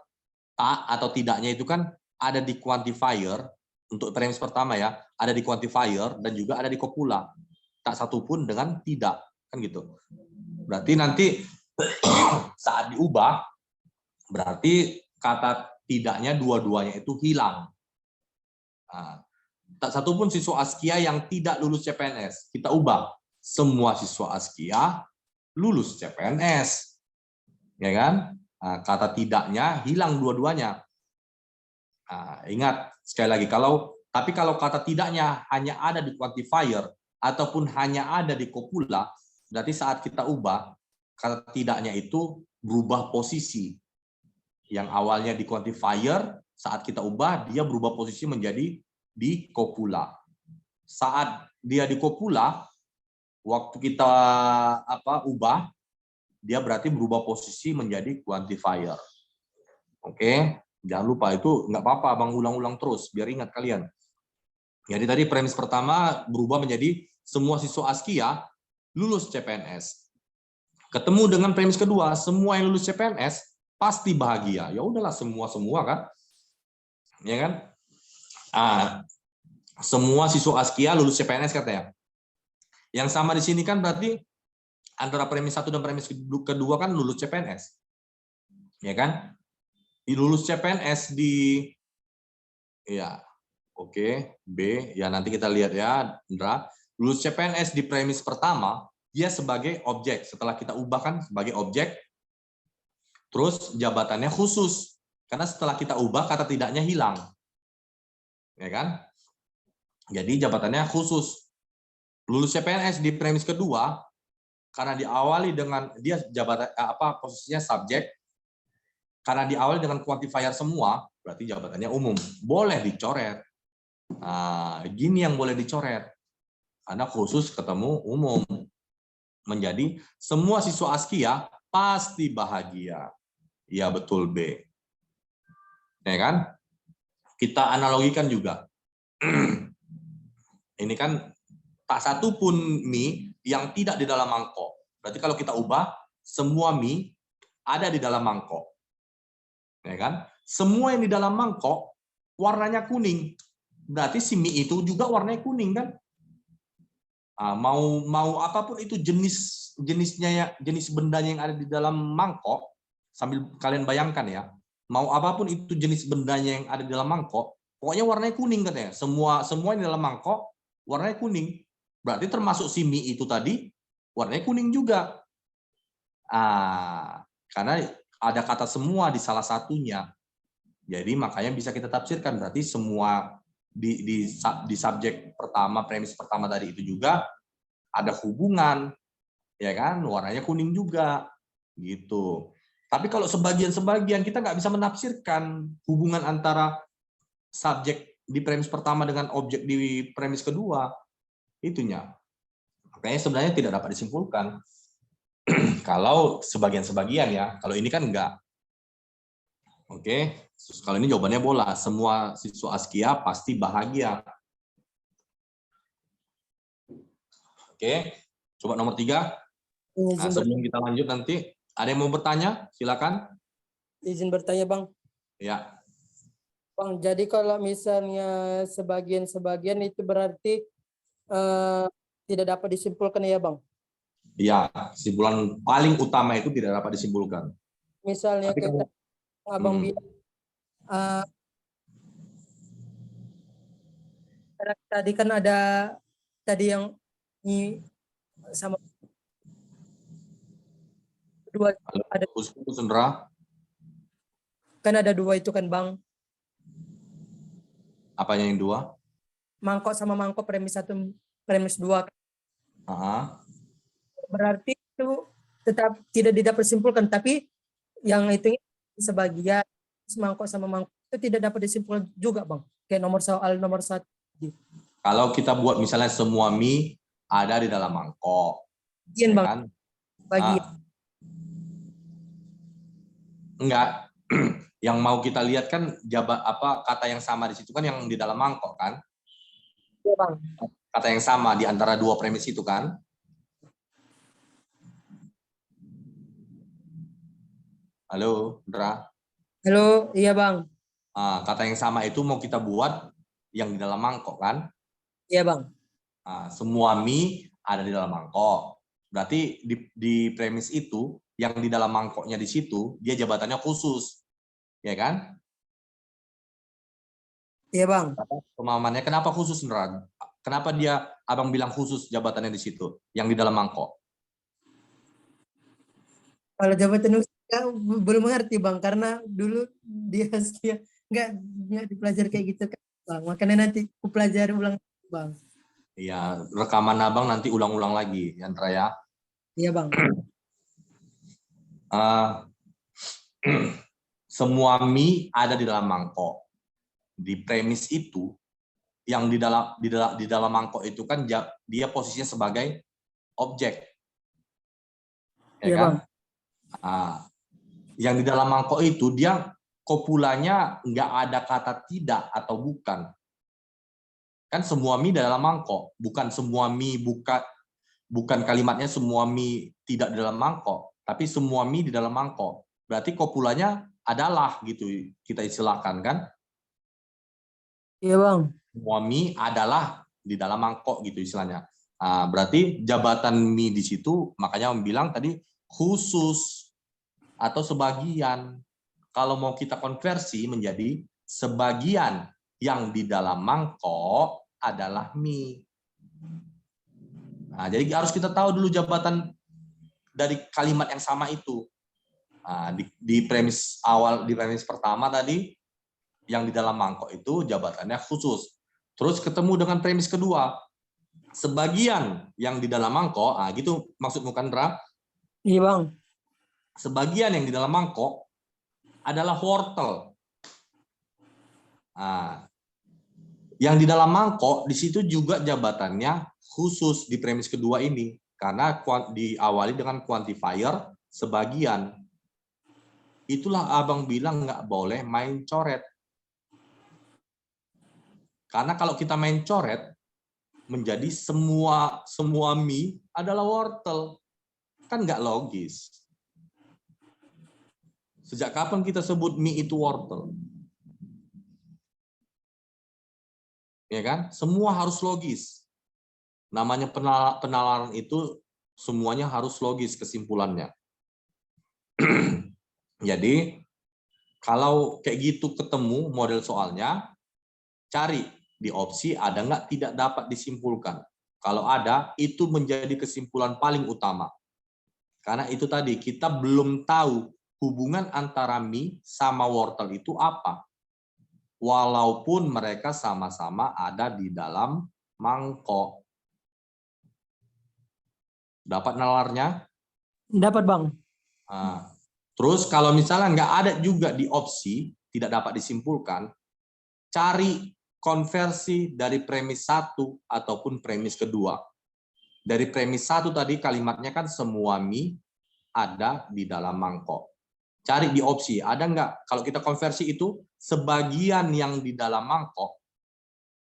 tak atau tidaknya itu kan ada di quantifier. Untuk premis pertama ya, ada di quantifier dan juga ada di copula. Tak satu pun dengan tidak, kan gitu. Berarti nanti saat diubah, berarti kata tidaknya dua-duanya itu hilang. Nah, tak satu pun siswa Askia yang tidak lulus CPNS. Kita ubah. Semua siswa Askia lulus CPNS. Ya kan? Nah, kata tidaknya hilang dua-duanya. Nah, ingat sekali lagi, kalau kata tidaknya hanya ada di quantifier ataupun hanya ada di copula, berarti saat kita ubah, kata tidaknya itu berubah posisi. Yang awalnya di quantifier, saat kita ubah, dia berubah posisi menjadi di copula. Saat dia di copula, waktu kita ubah, dia berarti berubah posisi menjadi quantifier. Oke, jangan lupa itu nggak apa-apa, Bang, ulang-ulang terus biar ingat kalian. Jadi tadi premis pertama berubah menjadi semua siswa Askia lulus CPNS. Ketemu dengan premis kedua, semua yang lulus CPNS pasti bahagia. Ya udahlah, semua kan, ya kan? Semua siswa Askia lulus CPNS katanya. Yang sama di sini kan berarti antara premis 1 dan premis kedua kan lulus CPNS. Ya kan? Lulus CPNS di ya, oke, B, ya nanti kita lihat ya, Indra. Lulus CPNS di premis pertama, dia sebagai objek. Setelah kita ubah kan sebagai objek, terus jabatannya khusus. Karena setelah kita ubah, kata tidaknya hilang. Ya kan? Jadi jabatannya khusus. Lulus CPNS di premis kedua, karena diawali dengan dia jabatan posisinya subjek, karena diawali dengan quantifier semua, berarti jabatannya umum. Boleh dicoret. Nah, gini yang boleh dicoret. Karena khusus ketemu umum. Menjadi semua siswa Askia pasti bahagia. Ya betul, B. Ya kan? Kita analogikan juga. Ini kan tak satu pun mie yang tidak di dalam mangkok. Berarti kalau kita ubah, semua mie ada di dalam mangkok. Ya kan? Semua yang di dalam mangkok warnanya kuning. Berarti si mie itu juga warnanya kuning kan? Mau apapun itu jenisnya ya, jenis bendanya yang ada di dalam mangkok, sambil kalian bayangkan ya. Mau apapun itu jenis bendanya yang ada di dalam mangkok, pokoknya warnanya kuning katanya. Semua yang di dalam mangkok warnanya kuning. Berarti termasuk si mie itu tadi warnanya kuning juga. Karena ada kata semua di salah satunya. Jadi makanya bisa kita tafsirkan berarti semua di subjek pertama, premis pertama tadi itu juga ada hubungan, ya kan? Warnanya kuning juga, gitu. Tapi kalau sebagian kita nggak bisa menafsirkan hubungan antara subjek di premis pertama dengan objek di premis kedua, itunya. Makanya sebenarnya tidak dapat disimpulkan. Kalau sebagian-sebagian ya, kalau ini kan enggak. Oke, kalau ini jawabannya bola. Semua siswa Askia pasti bahagia. Oke, coba nomor 3. Nah, sebelum kita lanjut nanti, ada yang mau bertanya? Silakan. Izin bertanya, Bang. Ya. Bang, jadi kalau misalnya sebagian-sebagian itu berarti tidak dapat disimpulkan ya, Bang? Ya, kesimpulan paling utama itu tidak dapat disimpulkan. Misalnya Tapi kita Abang bilang tadi kan ada tadi yang ini sama dua ada Sundra, kan ada dua itu kan, Bang. apanya yang 2? Mangkok sama mangkok premis 1, premis 2. Berarti itu tetap tidak dapat disimpulkan, tapi yang itu sebagian mangkok sama mangkok itu tidak dapat disimpulkan juga, Bang. Kayak nomor 1. Kalau kita buat misalnya semua mie ada di dalam mangkok. Bagian, ya Bang. kan? Bagian. Enggak. Yang mau kita lihat kan kata yang sama di situ kan yang di dalam mangkok kan? Iya, Bang. Kata yang sama di antara 2 premis itu kan? Halo, Indra. Halo, iya, Bang. Kata yang sama itu mau kita buat yang di dalam mangkok kan? Iya, Bang. Semua mie ada di dalam mangkok. Berarti di premis itu yang di dalam mangkoknya di situ dia jabatannya khusus, ya kan? Iya, Bang. Pemahamannya kenapa khusus, Indra? Kenapa abang bilang khusus jabatannya di situ yang di dalam mangkok? Kalau jabatan belum mengerti, Bang, karena dulu dia nggak dipelajari kayak gitu kan, Bang. Makanya nanti aku pelajari ulang, Bang. Iya, rekaman abang nanti ulang-ulang lagi, Yandra ya. Iya, Bang. Semua mie ada di dalam mangkok. Di premis itu yang di dalam mangkok itu kan dia posisinya sebagai objek, ya Iya, kan? Bang. Yang di dalam mangkok itu dia kopulanya nggak ada kata tidak atau bukan. Kan semua mie di dalam mangkok, bukan semua mie bukan kalimatnya semua mie tidak di dalam mangkok, tapi semua mie di dalam mangkok. Berarti kopulanya adalah gitu kita istilahkan kan? Iya, Bang. Semua mie adalah di dalam mangkok gitu istilahnya. Berarti jabatan mie di situ makanya bilang tadi khusus atau sebagian. Kalau mau kita konversi menjadi sebagian yang di dalam mangkok adalah mie. Jadi harus kita tahu dulu jabatan dari kalimat yang sama itu. Di premis awal, di premis pertama tadi, yang di dalam mangkok itu jabatannya khusus. Terus ketemu dengan premis kedua, sebagian yang di dalam mangkok, gitu maksudmu kan, Dra? Iya, Bang. Sebagian yang di dalam mangkok adalah wortel. Yang di dalam mangkok di situ juga jabatannya khusus di premis kedua ini karena diawali dengan quantifier sebagian. Itulah abang bilang nggak boleh main coret. Karena kalau kita main coret menjadi semua mie adalah wortel. Kan nggak logis. Sejak kapan kita sebut mie itu wortel? Ya kan? Semua harus logis. Namanya penalaran itu semuanya harus logis kesimpulannya. Jadi kalau kayak gitu ketemu model soalnya, cari di opsi ada nggak tidak dapat disimpulkan. Kalau ada, itu menjadi kesimpulan paling utama. Karena itu tadi kita belum tahu hubungan antara mie sama wortel itu apa. Walaupun mereka sama-sama ada di dalam mangkok. Dapat nalarnya? Dapat, Bang. Terus kalau misalnya nggak ada juga di opsi, tidak dapat disimpulkan, cari konversi dari premis 1 ataupun premis kedua. Dari premis 1 tadi kalimatnya kan semua mie ada di dalam mangkok. Cari di opsi, ada nggak? Kalau kita konversi itu, sebagian yang di dalam mangkok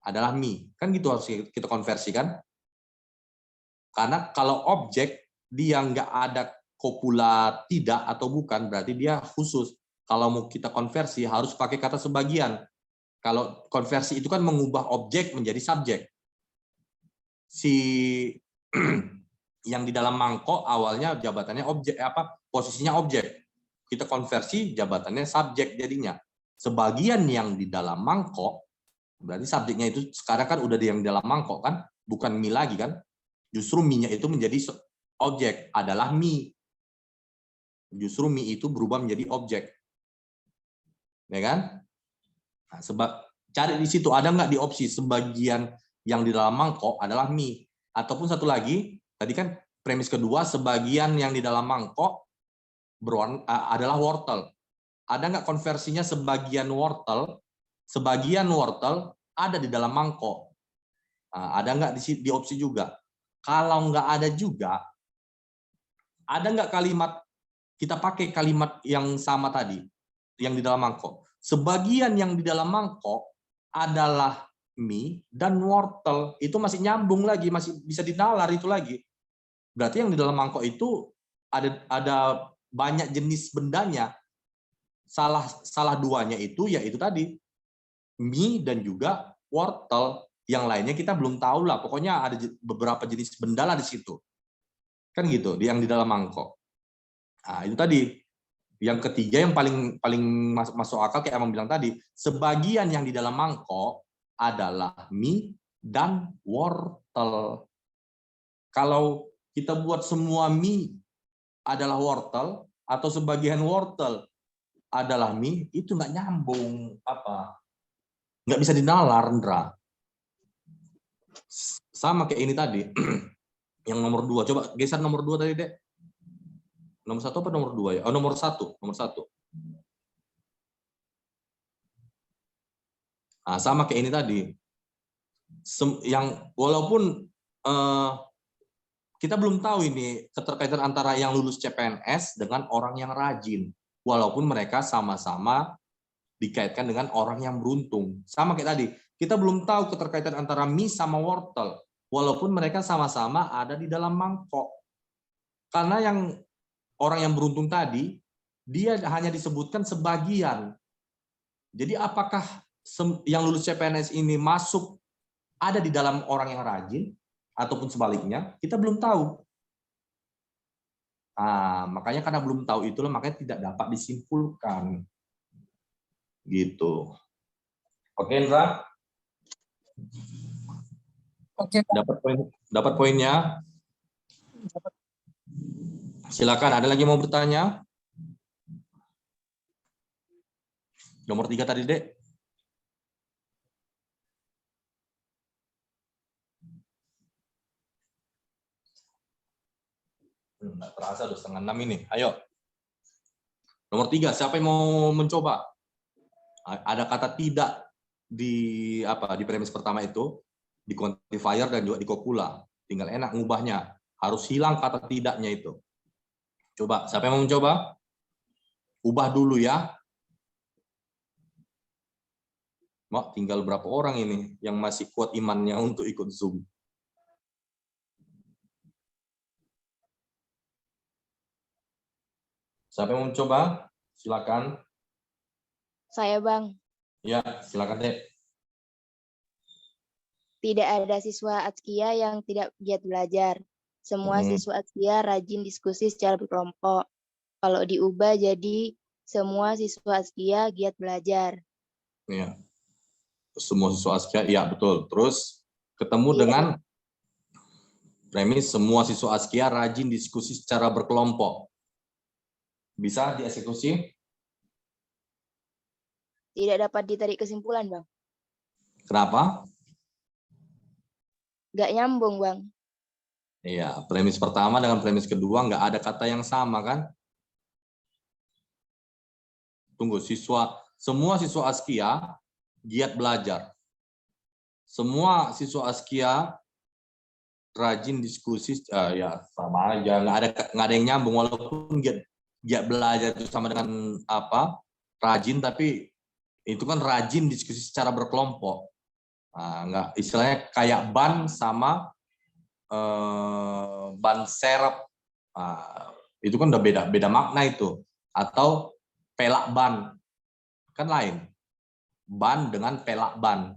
adalah mie. Kan gitu harus kita konversi kan? Karena kalau objek dia nggak ada kopula tidak atau bukan, berarti dia khusus. Kalau mau kita konversi harus pakai kata sebagian. Kalau konversi itu kan mengubah objek menjadi subjek. Si yang di dalam mangkok awalnya jabatannya objek, posisinya objek. Kita konversi jabatannya subjek jadinya. Sebagian yang di dalam mangkok, berarti subjeknya itu sekarang kan udah yang di dalam mangkok kan, bukan mie lagi kan. Justru mie-nya itu menjadi objek, adalah mie. Justru mie itu berubah menjadi objek. Ya kan? Nah, cari di situ, ada nggak di opsi sebagian yang di dalam mangkok adalah mie. Ataupun satu lagi, tadi kan premis kedua, sebagian yang di dalam mangkok adalah wortel. Ada nggak konversinya sebagian wortel ada di dalam mangkok. Nah, ada nggak di opsi juga? Kalau nggak ada juga, ada nggak kalimat, kita pakai kalimat yang sama tadi, yang di dalam mangkok. Sebagian yang di dalam mangkok adalah mie dan wortel. Itu masih nyambung lagi, masih bisa dinalar itu lagi. Berarti yang di dalam mangkok itu ada banyak jenis bendanya. Salah duanya itu yaitu tadi mie dan juga wortel. Yang lainnya kita belum tahu lah. Pokoknya ada beberapa jenis benda lah di situ. Kan gitu, yang di dalam mangkok. Nah, itu tadi. Yang ketiga yang paling masuk akal kayak Abang bilang tadi, sebagian yang di dalam mangkok adalah mie dan wortel. Kalau kita buat semua mie adalah wortel atau sebagian wortel adalah mie, itu nggak nyambung, nggak bisa dinalar, Ndra. Sama kayak ini tadi, yang nomor 2. Coba geser nomor 2 tadi, Dek. Nomor 1 apa nomor 2 ya? Oh, nomor 1. Nomor 1. Nah, sama kayak ini tadi. Yang walaupun kita belum tahu ini keterkaitan antara yang lulus CPNS dengan orang yang rajin. Walaupun mereka sama-sama dikaitkan dengan orang yang beruntung. Sama kayak tadi. Kita belum tahu keterkaitan antara mie sama wortel. Walaupun mereka sama-sama ada di dalam mangkok. Karena yang orang yang beruntung tadi, dia hanya disebutkan sebagian. Jadi apakah yang lulus CPNS ini masuk ada di dalam orang yang rajin, ataupun sebaliknya, kita belum tahu. Nah, makanya karena belum tahu itulah makanya tidak dapat disimpulkan. Gitu. Oke, Indra? Oke, Dapat poinnya? Silakan, ada lagi mau bertanya? Nomor 3 tadi, Dek. Nggak terasa udah 5:30 ini. Ayo. Nomor 3, siapa yang mau mencoba? Ada kata tidak di premis pertama itu, di quantifier dan juga di copula. Tinggal enak ngubahnya. Harus hilang kata tidaknya itu. Coba, siapa yang mau mencoba? Ubah dulu ya. Mak, tinggal berapa orang ini yang masih kuat imannya untuk ikut Zoom? Siapa yang mau mencoba? Silakan. Saya, Bang. Ya, silakan, Dek. Tidak ada siswa Atskia yang tidak giat belajar. Semua siswa Atskia rajin diskusi secara berkelompok. Kalau diubah jadi semua siswa Atskia giat belajar. Ya. Semua siswa Atskia, ya betul. Terus ketemu dengan premis semua siswa Atskia rajin diskusi secara berkelompok. Bisa dieksekusi? Tidak dapat ditarik kesimpulan, Bang. Kenapa? Nggak nyambung, Bang. Iya, premis pertama dengan premis kedua nggak ada kata yang sama kan? Tunggu, semua siswa Atskia giat belajar. Semua siswa Atskia rajin diskusi, ya sama aja, nggak ada yang nyambung, walaupun giat belajar itu sama dengan apa, rajin, tapi itu kan rajin diskusi secara berkelompok. Nggak, istilahnya kayak ban sama ban serep, itu kan udah beda makna itu. Atau pelak ban kan lain, ban dengan pelak ban.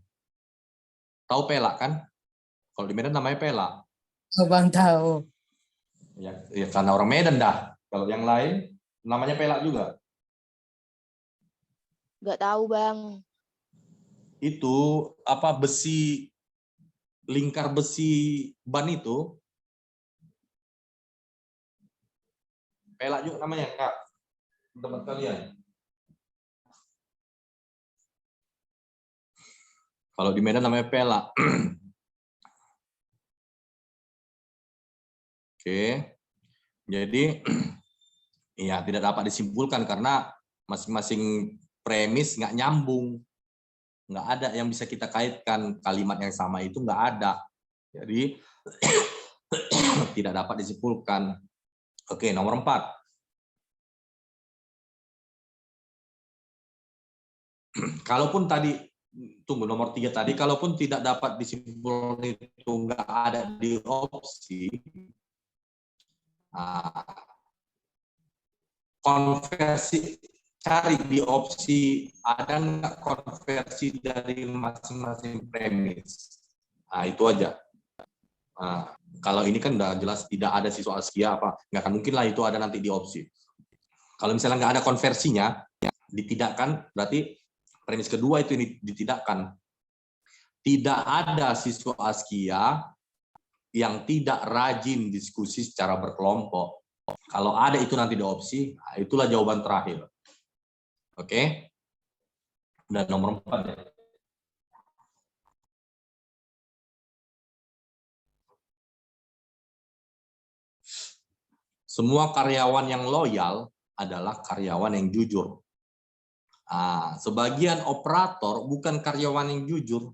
Tahu pelak kan? Kalau di Medan namanya pelak. Oh, Bang tahu. Ya karena orang Medan dah. Kalau yang lain namanya pelak juga. Nggak tahu, Bang. Itu apa, besi, lingkar besi ban itu pelak juga namanya, Kak, tempat kalian. Kalau di Medan namanya pelak. Oke, jadi ya tidak dapat disimpulkan karena masing-masing premis nggak nyambung, nggak ada yang bisa kita kaitkan, kalimat yang sama itu nggak ada, jadi tidak dapat disimpulkan. Oke, nomor 4. Kalaupun tadi, tunggu, nomor 3 tadi, kalaupun tidak dapat disimpulkan itu nggak ada di opsi, konversi, cari di opsi ada nggak konversi dari masing-masing premis. Itu aja. Kalau ini kan udah jelas tidak ada siswa askia apa, nggak akan mungkin lah itu ada nanti di opsi. Kalau misalnya nggak ada konversinya, ya, ditidakkan, berarti premis kedua itu ini ditidakkan. Tidak ada siswa askia yang tidak rajin diskusi secara berkelompok. Kalau ada itu nanti di opsi, itulah jawaban terakhir. Oke? Dan nomor 4 ya. Semua karyawan yang loyal adalah karyawan yang jujur. Sebagian operator bukan karyawan yang jujur.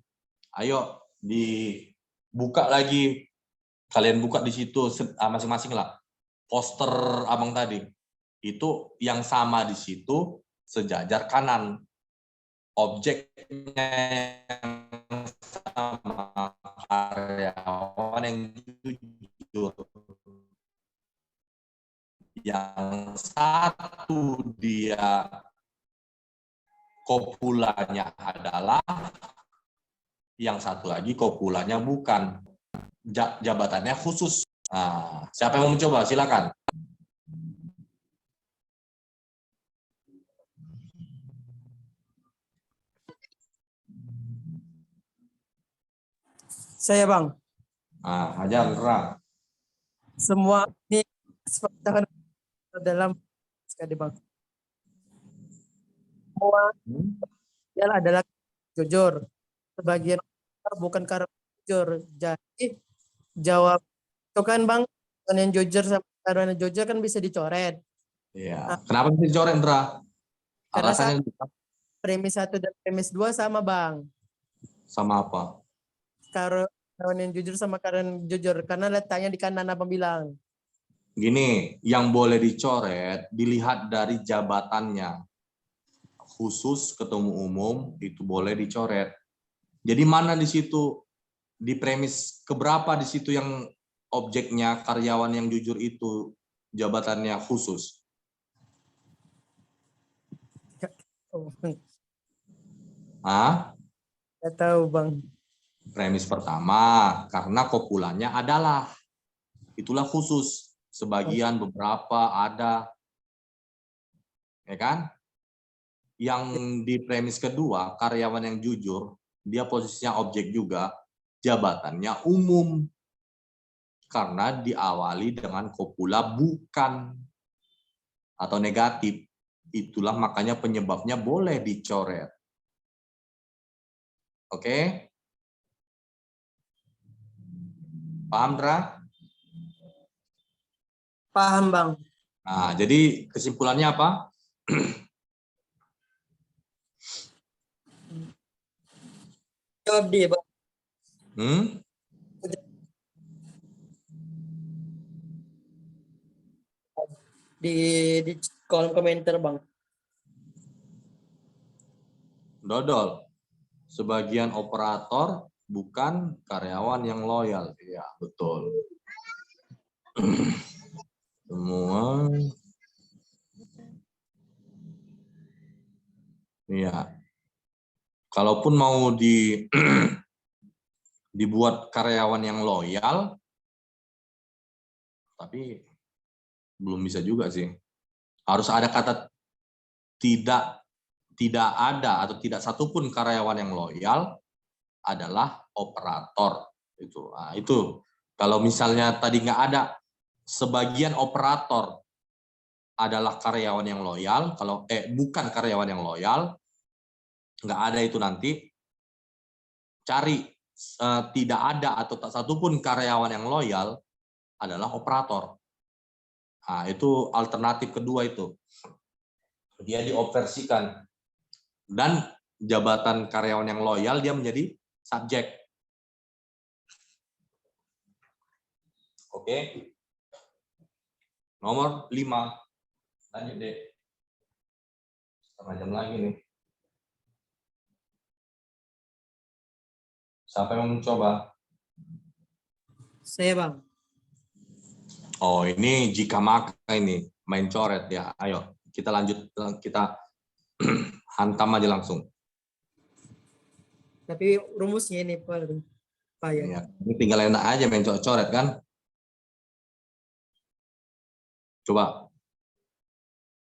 Ayo dibuka lagi, kalian buka di situ masing-masing lah. Poster abang tadi itu yang sama di situ sejajar kanan, objeknya yang sama, karyawan yang jujur. Yang satu dia kopulanya adalah, yang satu lagi kopulanya bukan, jabatannya khusus. Siapa yang mau mencoba? Silakan. Saya, Bang. Ajar terang. Semua ini sepakatan dalam sekali, Bang. Semua adalah jujur. Sebagian bukan karena jujur. Jadi jawab itu kan, Bang, yang jujur sama karena jujur kan bisa dicoret. Iya. Kenapa bisa dicoret, Indra? Alasannya Premis 1 dan premis 2 sama, Bang. sama apa? Karyawan yang jujur sama karyawan jujur, karena letaknya di kanan apa bilang. Gini, yang boleh dicoret dilihat dari jabatannya. Khusus ketemu umum itu boleh dicoret. Jadi mana di situ, di premis keberapa di situ yang objeknya karyawan yang jujur itu jabatannya khusus? Nggak tahu, Bang. Premis pertama, karena kopulannya adalah, itulah khusus. Sebagian, beberapa, ada. Ya kan? Yang di premis kedua, karyawan yang jujur, dia posisinya objek juga, jabatannya umum. Karena diawali dengan kopula bukan atau negatif. Itulah makanya penyebabnya boleh dicoret. Oke? Paham, Dra? Paham, Bang. Jadi kesimpulannya apa? Jawab dia, Bang. di kolom komentar, Bang. Dodol. Sebagian operator bukan karyawan yang loyal. Iya, betul. Semua. Iya. Kalaupun mau dibuat karyawan yang loyal, tapi belum bisa juga sih. Harus ada kata tidak ada atau tidak satupun karyawan yang loyal adalah operator. Itu. Kalau misalnya tadi nggak ada sebagian operator adalah karyawan yang loyal, kalau bukan karyawan yang loyal, nggak ada itu nanti. Cari tidak ada atau tak satupun karyawan yang loyal adalah operator. Nah, itu alternatif kedua itu. Dia dioversikan. Dan jabatan karyawan yang loyal dia menjadi subjek. Oke. Nomor 5. Lanjut deh. Setengah jam lagi nih. Siapa yang mau mencoba? Saya, Bang. Oh, ini jika maka ini main coret ya. Ayo, kita lanjut, kita hantam aja langsung. Tapi rumusnya ini, Pak. Ya, ini tinggal enak aja main coret kan? Coba.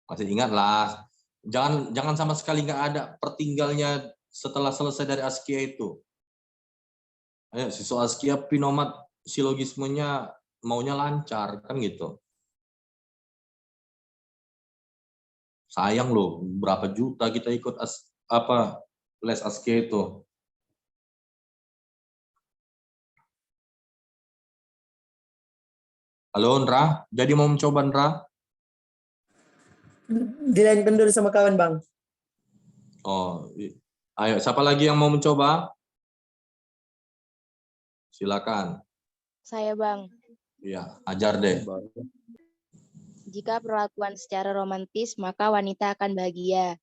Masih ingat lah. Jangan sama sekali nggak ada pertinggalnya setelah selesai dari Askia itu. Ayo, siswa Askia Pinomat silogismenya maunya lancar kan gitu. Sayang loh, berapa juta kita ikut les Askia itu. Halo Ndra, jadi mau mencoba Ndra? Dilanjutkan dulu sama kawan, Bang. Oh, ayo siapa lagi yang mau mencoba? Silakan. Saya, Bang. Iya, ajar deh. Jika perlakuan secara romantis, maka wanita akan bahagia.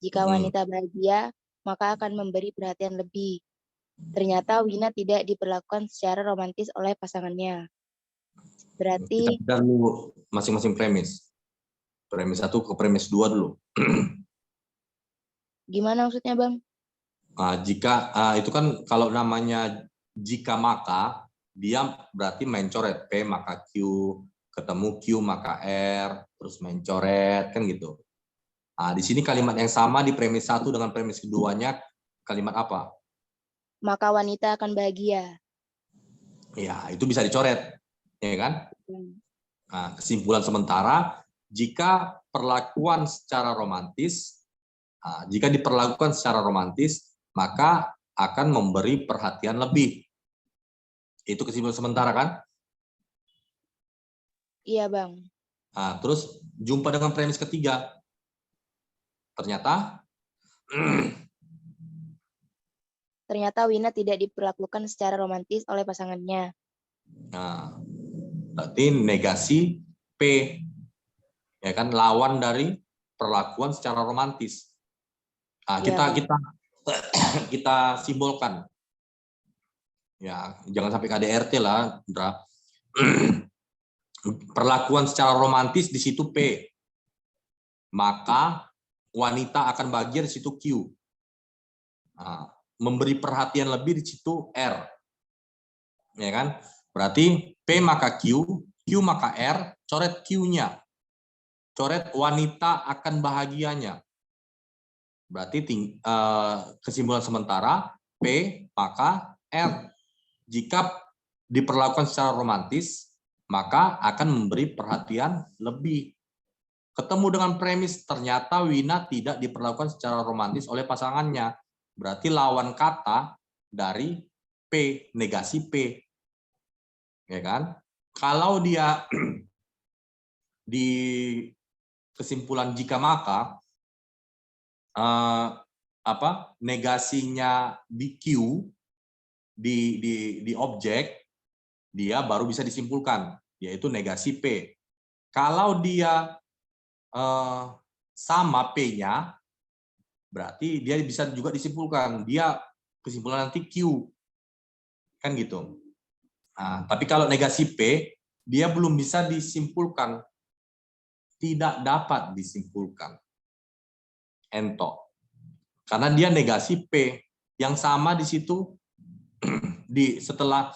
Jika wanita bahagia, maka akan memberi perhatian lebih. Ternyata Wina tidak diperlakukan secara romantis oleh pasangannya. Berarti kita dulu masing-masing premis. Premis 1 ke premis 2 dulu. gimana maksudnya, Bang? Nah, jika itu kan kalau namanya jika maka, dia berarti main coret. P maka Q, ketemu Q maka R, terus main coret, kan gitu. Nah, di sini kalimat yang sama di premis 1 dengan premis keduanya, kalimat apa? Maka wanita akan bahagia. Ya, itu bisa dicoret. Ya kan? Nah, kesimpulan sementara, jika perlakuan secara romantis, jika diperlakukan secara romantis, maka akan memberi perhatian lebih. Itu kesimpulan sementara kan? Iya, Bang. Nah, terus jumpa dengan premis ketiga. Ternyata Wina tidak diperlakukan secara romantis oleh pasangannya. Nah, berarti negasi P, ya kan, lawan dari perlakuan secara romantis. Nah, kita simbolkan. Ya, jangan sampai KDRT lah, Indra. Perlakuan secara romantis di situ P. Maka wanita akan bahagia di situ Q. Nah, memberi perhatian lebih di situ R. Ya kan? Berarti P maka Q, Q maka R, coret Q-nya. Coret wanita akan bahagianya. Berarti kesimpulan sementara P maka R. Jika diperlakukan secara romantis, maka akan memberi perhatian lebih. Ketemu dengan premis, ternyata Wina tidak diperlakukan secara romantis oleh pasangannya. Berarti lawan kata dari P, negasi P. Ya kan? Kalau dia di kesimpulan jika maka, negasinya di Q, di objek, dia baru bisa disimpulkan, yaitu negasi P. Kalau dia sama P-nya, berarti dia bisa juga disimpulkan. Dia kesimpulan nanti Q. Kan gitu. Nah, tapi kalau negasi P, dia belum bisa disimpulkan. Tidak dapat disimpulkan. Ento. Karena dia negasi P. Yang sama di situ, setelah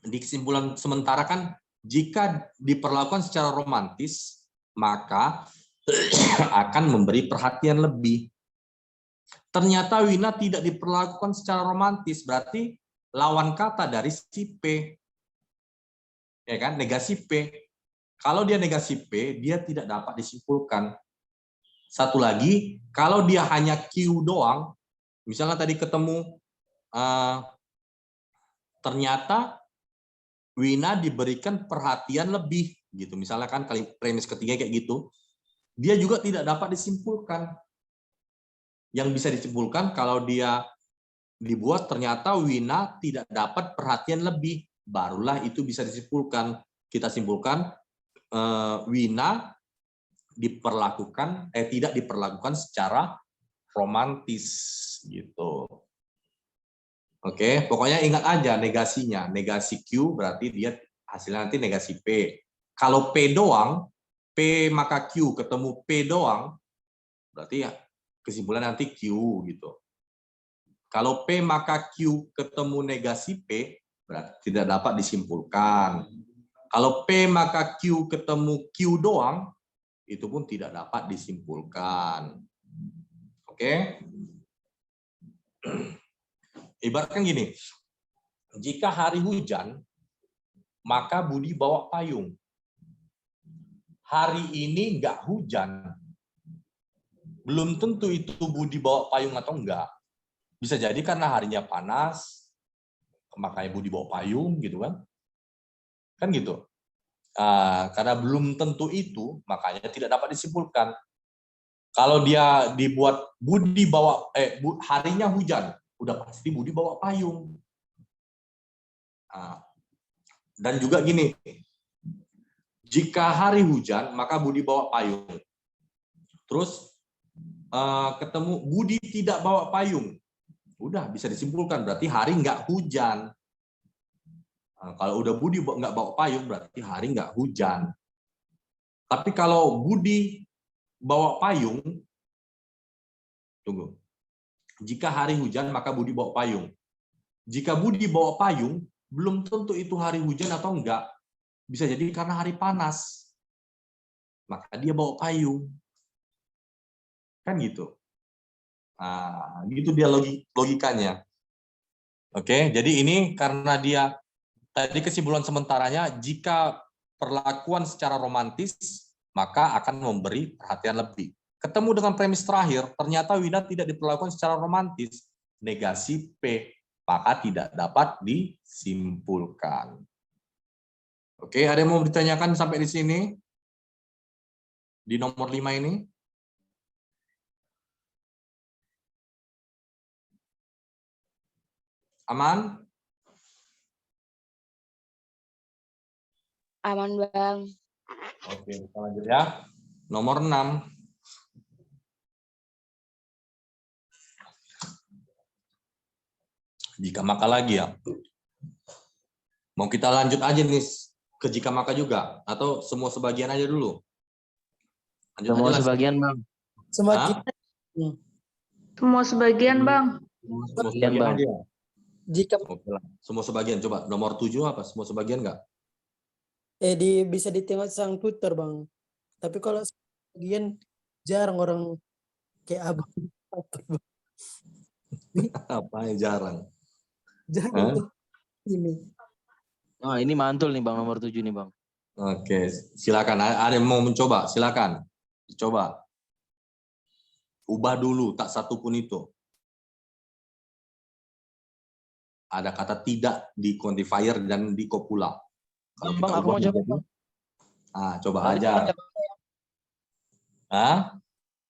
di kesimpulan sementara kan, jika diperlakukan secara romantis, maka akan memberi perhatian lebih. Ternyata Wina tidak diperlakukan secara romantis, berarti lawan kata dari si P. Ya kan, negasi P. Kalau dia negasi P, dia tidak dapat disimpulkan. Satu lagi, kalau dia hanya Q doang, misalnya tadi ketemu ternyata Wina diberikan perhatian lebih, gitu. Misalnya kan premis ketiga kayak gitu, dia juga tidak dapat disimpulkan. Yang bisa disimpulkan kalau dia dibuat ternyata Wina tidak dapat perhatian lebih, barulah itu bisa disimpulkan. Kita simpulkan Wina tidak diperlakukan secara romantis gitu. Oke, pokoknya ingat aja negasinya. Negasi Q berarti dia hasilnya nanti negasi P. Kalau P doang, P maka Q ketemu P doang, berarti ya kesimpulan nanti Q gitu. Kalau P maka Q ketemu negasi P, berarti tidak dapat disimpulkan. Kalau P maka Q ketemu Q doang, itu pun tidak dapat disimpulkan. Oke? Ibaratkan gini, jika hari hujan, maka Budi bawa payung. Hari ini nggak hujan, belum tentu itu Budi bawa payung atau enggak. Bisa jadi karena harinya panas, makanya Budi bawa payung, gitu kan. Kan gitu. Karena belum tentu itu, makanya tidak dapat disimpulkan. Kalau dia dibuat Budi bawa, harinya hujan, udah pasti Budi bawa payung. Dan juga gini, jika hari hujan, maka Budi bawa payung. Terus ketemu Budi tidak bawa payung, udah bisa disimpulkan berarti hari nggak hujan. Kalau udah Budi nggak bawa payung, berarti hari nggak hujan. Tapi kalau Budi bawa payung, tunggu. Jika hari hujan, maka Budi bawa payung. Jika Budi bawa payung, belum tentu itu hari hujan atau enggak. Bisa jadi karena hari panas. Maka dia bawa payung. Kan gitu. Nah, gitu dia logikanya. Oke, jadi ini karena dia tadi kesimpulan sementaranya, jika perlakuan secara romantis, maka akan memberi perhatian lebih. Ketemu dengan premis terakhir, ternyata Wina tidak diperlakukan secara romantis, negasi P, maka tidak dapat disimpulkan. Oke, ada yang mau ditanyakan sampai di sini? Di nomor 5 ini? Aman? Aman, Bang. Oke, kita lanjut ya. Nomor 6. Jika maka lagi ya. Mau kita lanjut aja nih ke jika maka juga? Atau semua sebagian aja dulu? Lanjut Semua aja sebagian, Bang. Semakin Semua sebagian, Bang. Semua sebagian Bang. aja. jika Oke lah. Semua sebagian. Coba nomor 7 apa? Semua sebagian nggak? bisa ditengok sang tutor, Bang. Tapi kalau sebagian jarang orang kayak abang. Apa yang jarang? Jarang ini. Oh, ini mantul nih, Bang, nomor 7 nih, Bang. Oke, silakan. Ada yang mau mencoba? Silakan. Coba. Ubah dulu, tak satu pun itu. Ada kata tidak di quantifier dan di copula. Kalau Bang, kita aku mau ubah coba, menjadi- Bang. coba Bang, aja. nggak apa-apa.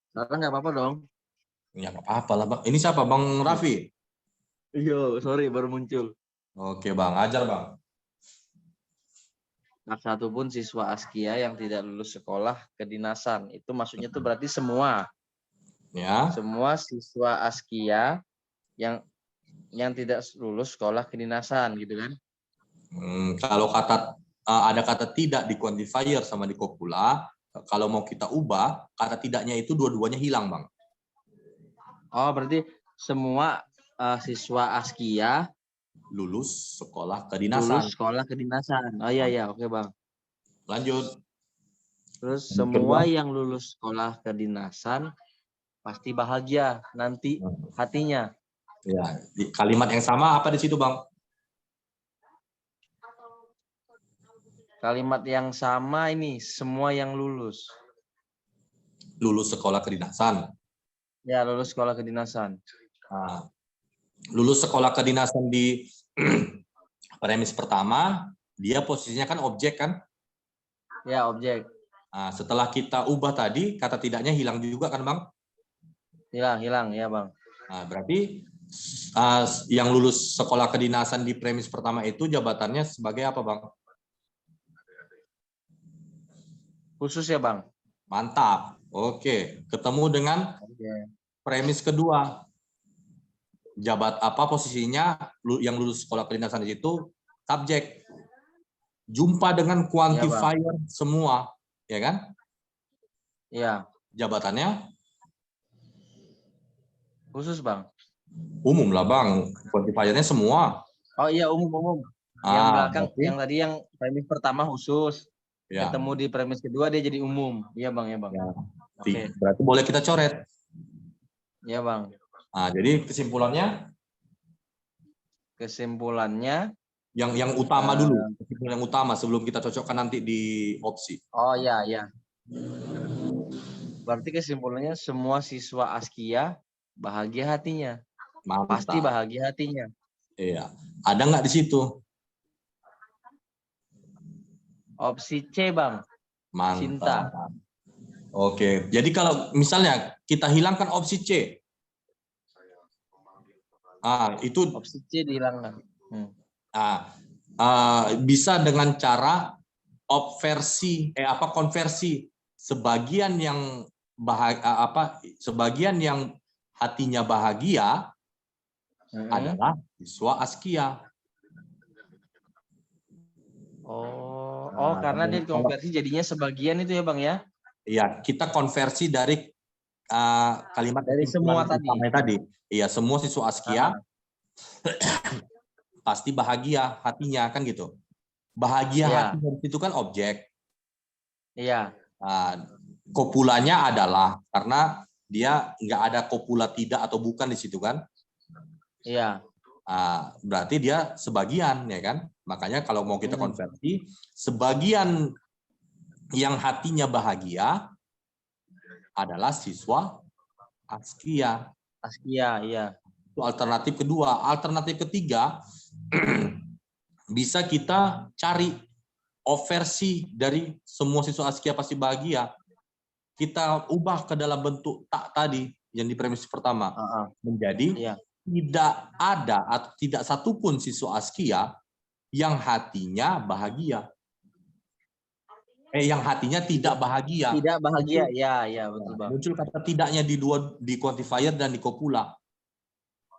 Sekarang nggak apa-apa dong. Ya nggak apa-apa lah, Bang. Ini siapa? Bang Raffi? Iya, sorry baru muncul. Oke, Bang. Ajar, Bang. tak satu pun siswa Askia yang tidak lulus sekolah kedinasan. Itu maksudnya tuh berarti semua. Ya. Semua siswa Askia yang tidak lulus sekolah kedinasan gitu kan. Kalau ada kata tidak di quantifier sama di copula, kalau mau kita ubah, kata tidaknya itu dua-duanya hilang, Bang. Oh, berarti semua siswa Askia Lulus sekolah kedinasan. lulus sekolah kedinasan. Oh iya, oke Bang. Lanjut. Terus Yang semua kedua. yang lulus sekolah kedinasan pasti bahagia nanti hatinya. Ya, di kalimat yang sama apa di situ, Bang? Kalimat yang sama ini, semua yang lulus. Lulus sekolah kedinasan. Ya, lulus sekolah kedinasan. Nah, lulus sekolah kedinasan di premis pertama, dia posisinya kan objek kan? Ya, objek. Nah, setelah kita ubah tadi, kata tidaknya hilang juga kan, Bang? Hilang ya, Bang. Nah, berarti yang lulus sekolah kedinasan di premis pertama itu jabatannya sebagai apa, Bang? Khusus ya, Bang? Mantap. Oke, ketemu dengan premis kedua. Jabat apa posisinya yang lulus sekolah kedinasan di situ? Subjek. Jumpa dengan quantifier semua, ya kan? Iya. Jabatannya? Khusus, Bang. Umum lah, Bang. Quantifiernya semua. Oh iya, umum. Yang belakang, yang tadi yang premis pertama khusus. Ya. Ketemu di premis kedua dia jadi umum. Iya, Bang, ya, Bang. Ya. Oke. Berarti boleh kita coret. Iya, Bang. Nah, jadi kesimpulannya? Kesimpulannya yang utama dulu. Kesimpulan yang utama sebelum kita cocokkan nanti di opsi. Oh iya. Berarti kesimpulannya semua siswa Askia bahagia hatinya. Mantap. Pasti bahagia hatinya. Iya. Ada nggak di situ? Opsi C, Bang. Mantap. Cinta. Oke. Jadi kalau misalnya kita hilangkan opsi C. Itu opsi C dihilangkan. Bisa dengan cara konversi sebagian yang sebagian yang hatinya bahagia adalah siswa Askia. Karena dia konversi jadinya sebagian itu ya, Bang ya? Iya, kita konversi dari kalimat dari semua tadi. Iya, semua siswa Askia pasti bahagia hatinya kan gitu. Bahagia hati itu kan objek. Iya. Kopulanya adalah karena dia nggak ada kopula tidak atau bukan di situ kan? Iya. Berarti dia sebagian ya kan? Makanya kalau mau kita konversi, sebagian yang hatinya bahagia adalah siswa Askia. Askia, iya. Itu alternatif kedua. Alternatif ketiga, bisa kita cari versi dari semua siswa Askia pasti bahagia. Kita ubah ke dalam bentuk tak tadi yang di premis pertama. Menjadi tidak ada atau tidak satupun siswa Askia yang hatinya bahagia. Yang hatinya tidak bahagia. Tidak bahagia, ya betul, Bang. Muncul kata tidaknya di quantifier dan di copula.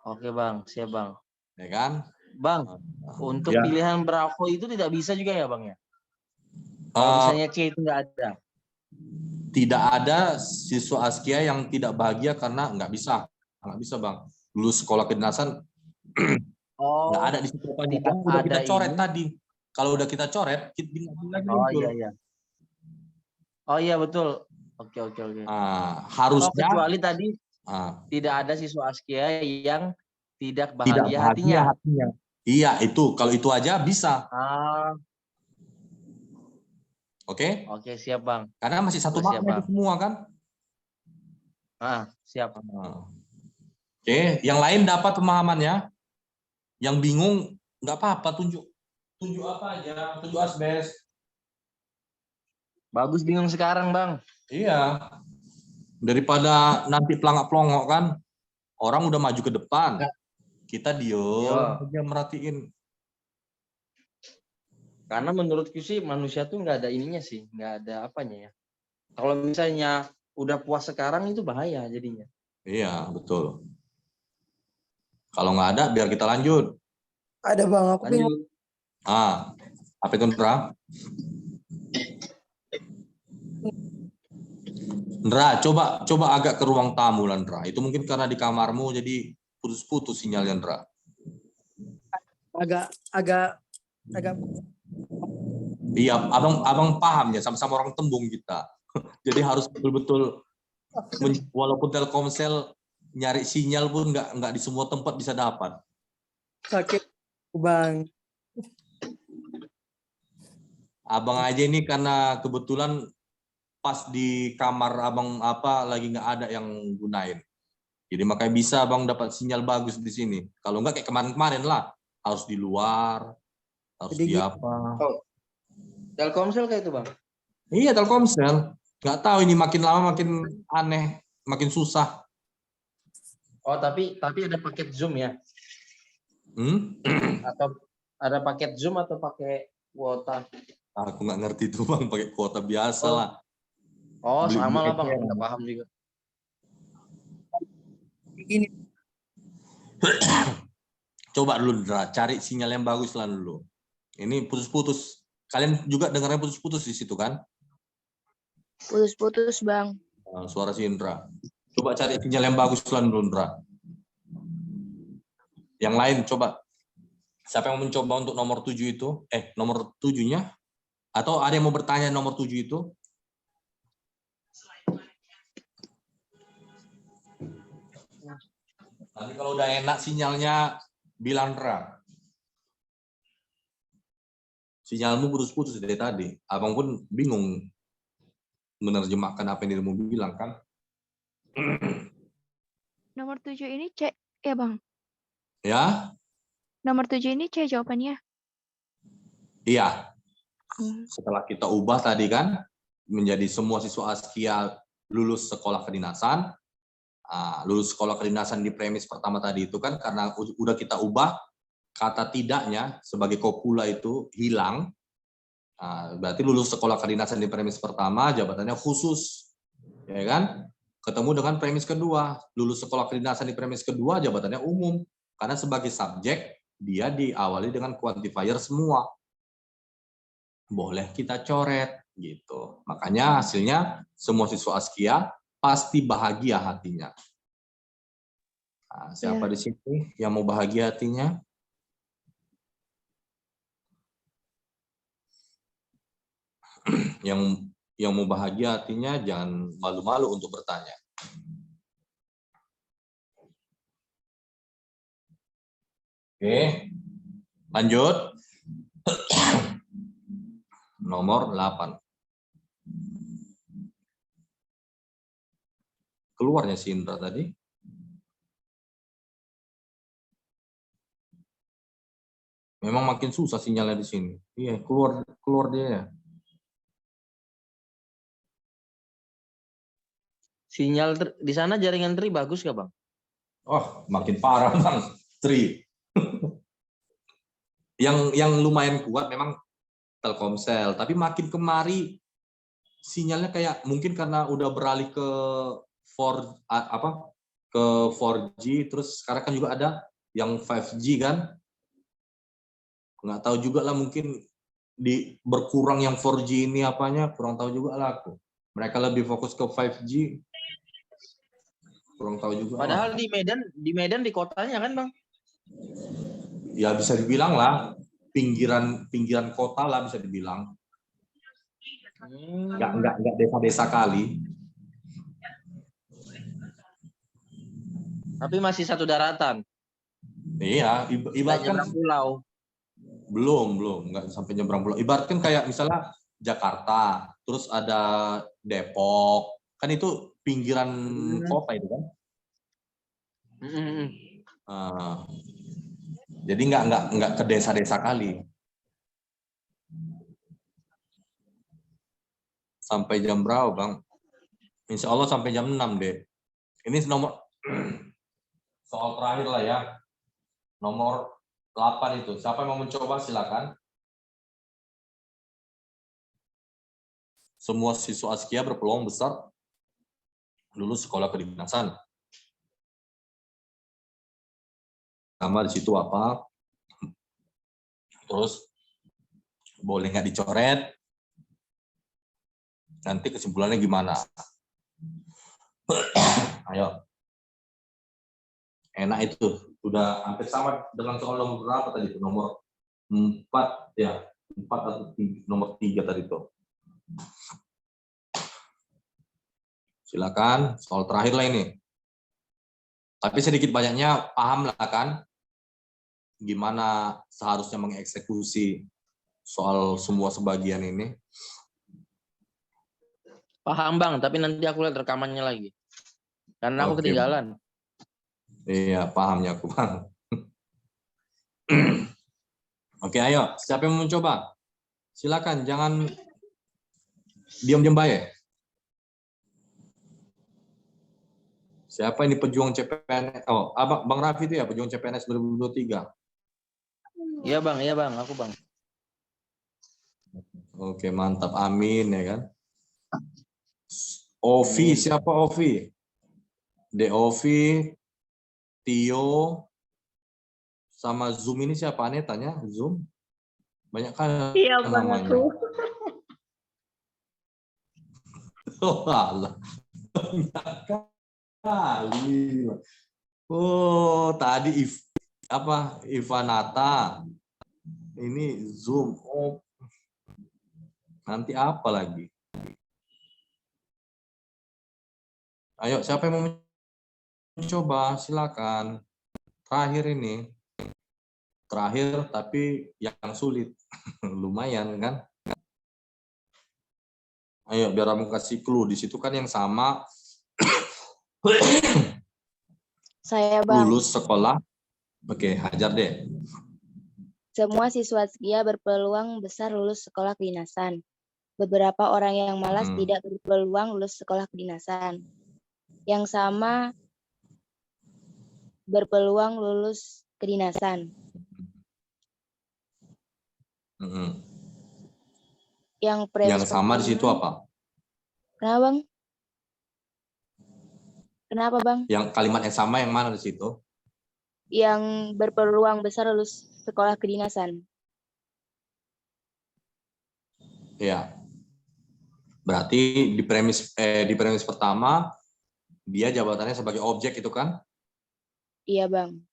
Oke, Bang, siap, Bang. Ya kan? Bang, untuk pilihan Bravo itu tidak bisa juga ya, Bang ya? Kalau misalnya C itu nggak ada. Tidak ada siswa Askia yang tidak bahagia karena nggak bisa, Bang. Lulus sekolah kedinasan nggak ada di situ. Udah kita coret tadi. Kalau udah kita coret, kita lagi muncul. Iya. Oh iya betul. Oke. Harusnya kecuali tadi tidak ada siswa Askia yang tidak bahagia hatinya. Iya, itu kalau itu aja bisa. Oke? Oke, siap, Bang. Karena masih satu makna itu semua kan? Siap. Oke, yang lain dapat pemahamannya? Yang bingung nggak apa-apa, tunjuk apa aja, tunjuk asbes. Bagus bingung sekarang, Bang. Iya. Daripada nanti pelangak-pelongok kan, orang udah maju ke depan. Kita diem aja merhatiin. Karena menurutku sih manusia tuh nggak ada ininya sih, nggak ada apanya ya. Kalau misalnya udah puas sekarang itu bahaya jadinya. Iya, betul. Kalau nggak ada, biar kita lanjut. Ada bang, aku bingung. Lanjut. Apa itu, Ndra? Ndra, coba agak ke ruang tamu, lah, Ndra. Itu mungkin karena di kamarmu jadi putus-putus sinyalnya, Ndra. Agak Iya, abang paham ya, sama-sama orang Tembung kita. Jadi harus betul-betul, walaupun Telkomsel nyari sinyal pun nggak di semua tempat bisa dapat. sakit bang. Abang aja ini karena kebetulan pas di kamar abang lagi nggak ada yang gunain. Jadi makanya bisa abang dapat sinyal bagus di sini. Kalau nggak kayak kemarin-kemarin lah, harus di luar, harus Jadi di apa. Oh, Telkomsel kayak itu bang? Iya, Telkomsel. Nggak tahu ini makin lama makin aneh, makin susah. Oh tapi ada paket Zoom ya? Atau ada paket Zoom atau pakai kuota? Aku nggak ngerti tuh bang, pakai kuota biasa lah. Oh Beli sama lah bang, VPN. aku nggak paham juga. gini, Coba dulu, Ndra, cari sinyal yang bagus lah dulu. Ini putus-putus. Kalian juga dengarnya putus-putus di situ kan? Putus-putus, Bang. Nah, suara si Indra. Coba cari sinyal yang bagus lah dulu, Indra. Yang lain coba. Siapa yang mau mencoba untuk nomor 7 itu? Nomor 7-nya? Atau ada yang mau bertanya nomor 7 itu? Nanti kalau udah enak sinyalnya, bilang Ndra. Sinyalmu putus-putus dari tadi. Abang pun bingung menerjemahkan apa yang dirimu bilang kan. Nomor 7 ini C ya Bang? Ya? Nomor 7 ini C jawabannya? Iya. Setelah kita ubah tadi kan, menjadi semua siswa Askia lulus sekolah kedinasan. Lulus sekolah kedinasan di premis pertama tadi itu kan, karena udah kita ubah, kata tidaknya sebagai kopula itu hilang. Berarti lulus sekolah kedinasan di premis pertama, jabatannya khusus. Ya kan? Ketemu dengan premis kedua, lulus sekolah kedinasan di premis kedua, jabatannya umum. Karena sebagai subjek, dia diawali dengan quantifier semua. Boleh kita coret, gitu. Makanya hasilnya semua siswa Askia pasti bahagia hatinya. Siapa di sini yang mau bahagia hatinya? Yang mau bahagia hatinya jangan malu-malu untuk bertanya. Oke, lanjut. Nomor 8. Keluarnya si Indra tadi. Memang makin susah sinyalnya di sini. Iya, keluar dia. Sinyal di sana jaringan Tri bagus nggak bang? Oh, makin parah bang, Tri. yang lumayan kuat memang Telkomsel, tapi makin kemari sinyalnya kayak mungkin karena udah beralih ke 4G, terus sekarang kan juga ada yang 5G kan. Nggak tahu juga lah, mungkin berkurang yang 4G ini apanya, kurang tahu juga lah aku. Mereka lebih fokus ke 5G. Kurang tahu juga. Padahal di Medan di kotanya kan bang? Ya bisa dibilang lah pinggiran kota lah bisa dibilang. Enggak desa-desa kali. Tapi masih satu daratan. Iya, ibaratkan pulau. Belum, nggak sampai nyebrang pulau. Ibaratkan kayak misalnya Jakarta, terus ada Depok, kan itu pinggiran kota itu kan. Jadi nggak ke desa-desa kali. Sampai jam berapa bang? Insya Allah sampai jam 6 deh. Ini nomor soal terakhir lah ya. Nomor 8 itu. Siapa yang mau mencoba silakan. semua siswa Askia berpeluang besar lulus sekolah kedinasan. Nama di situ apa? Terus boleh nggak dicoret? Nanti kesimpulannya gimana? Ayo. Enak itu. Sudah hampir sama dengan soal nomor berapa tadi? Nomor 4 ya. 4 atau nomor 3 tadi itu. Silakan, soal terakhir lah ini. Tapi sedikit banyaknya paham lah kan? Gimana seharusnya mengeksekusi soal semua sebagian ini. Paham Bang, tapi nanti aku lihat rekamannya lagi. Karena aku Oke. ketinggalan. Iya, pahamnya aku, Bang. Oke, ayo. Siapa yang mau mencoba? Silakan, jangan diam-diam baik. Siapa ini pejuang CPNS? Oh, Bang Raffi itu ya, pejuang CPNS 2023. Iya Bang, aku Bang. Oke, mantap. Amin, ya kan? Ovi, siapa Ovi? Ovi, Tio, sama Zoom ini siapa? Aneh tanya, Zoom? Banyak kan Iya Bang namanya. aku. Oh, alah. Banyak kali. Oh, tadi Ivanata. Ini Zoom. Oh. Nanti apa lagi? Ayo, siapa yang mau mencoba? Silakan. Terakhir ini. Terakhir tapi yang sulit. Lumayan kan? Ayo, biar kamu kasih clue. Di situ kan yang sama. Saya Bang. Lulus sekolah. Oke, hajar deh. Semua siswa Askia berpeluang besar lulus sekolah kedinasan. Beberapa orang yang malas tidak berpeluang lulus sekolah kedinasan. Yang sama berpeluang lulus kedinasan. Yang sama di situ apa? Kenapa Bang? Kenapa Bang? Yang kalimat yang sama yang mana di situ? Yang berpeluang besar lulus sekolah kedinasan. Ya. Berarti di premis pertama dia jabatannya sebagai objek itu kan? Iya Bang.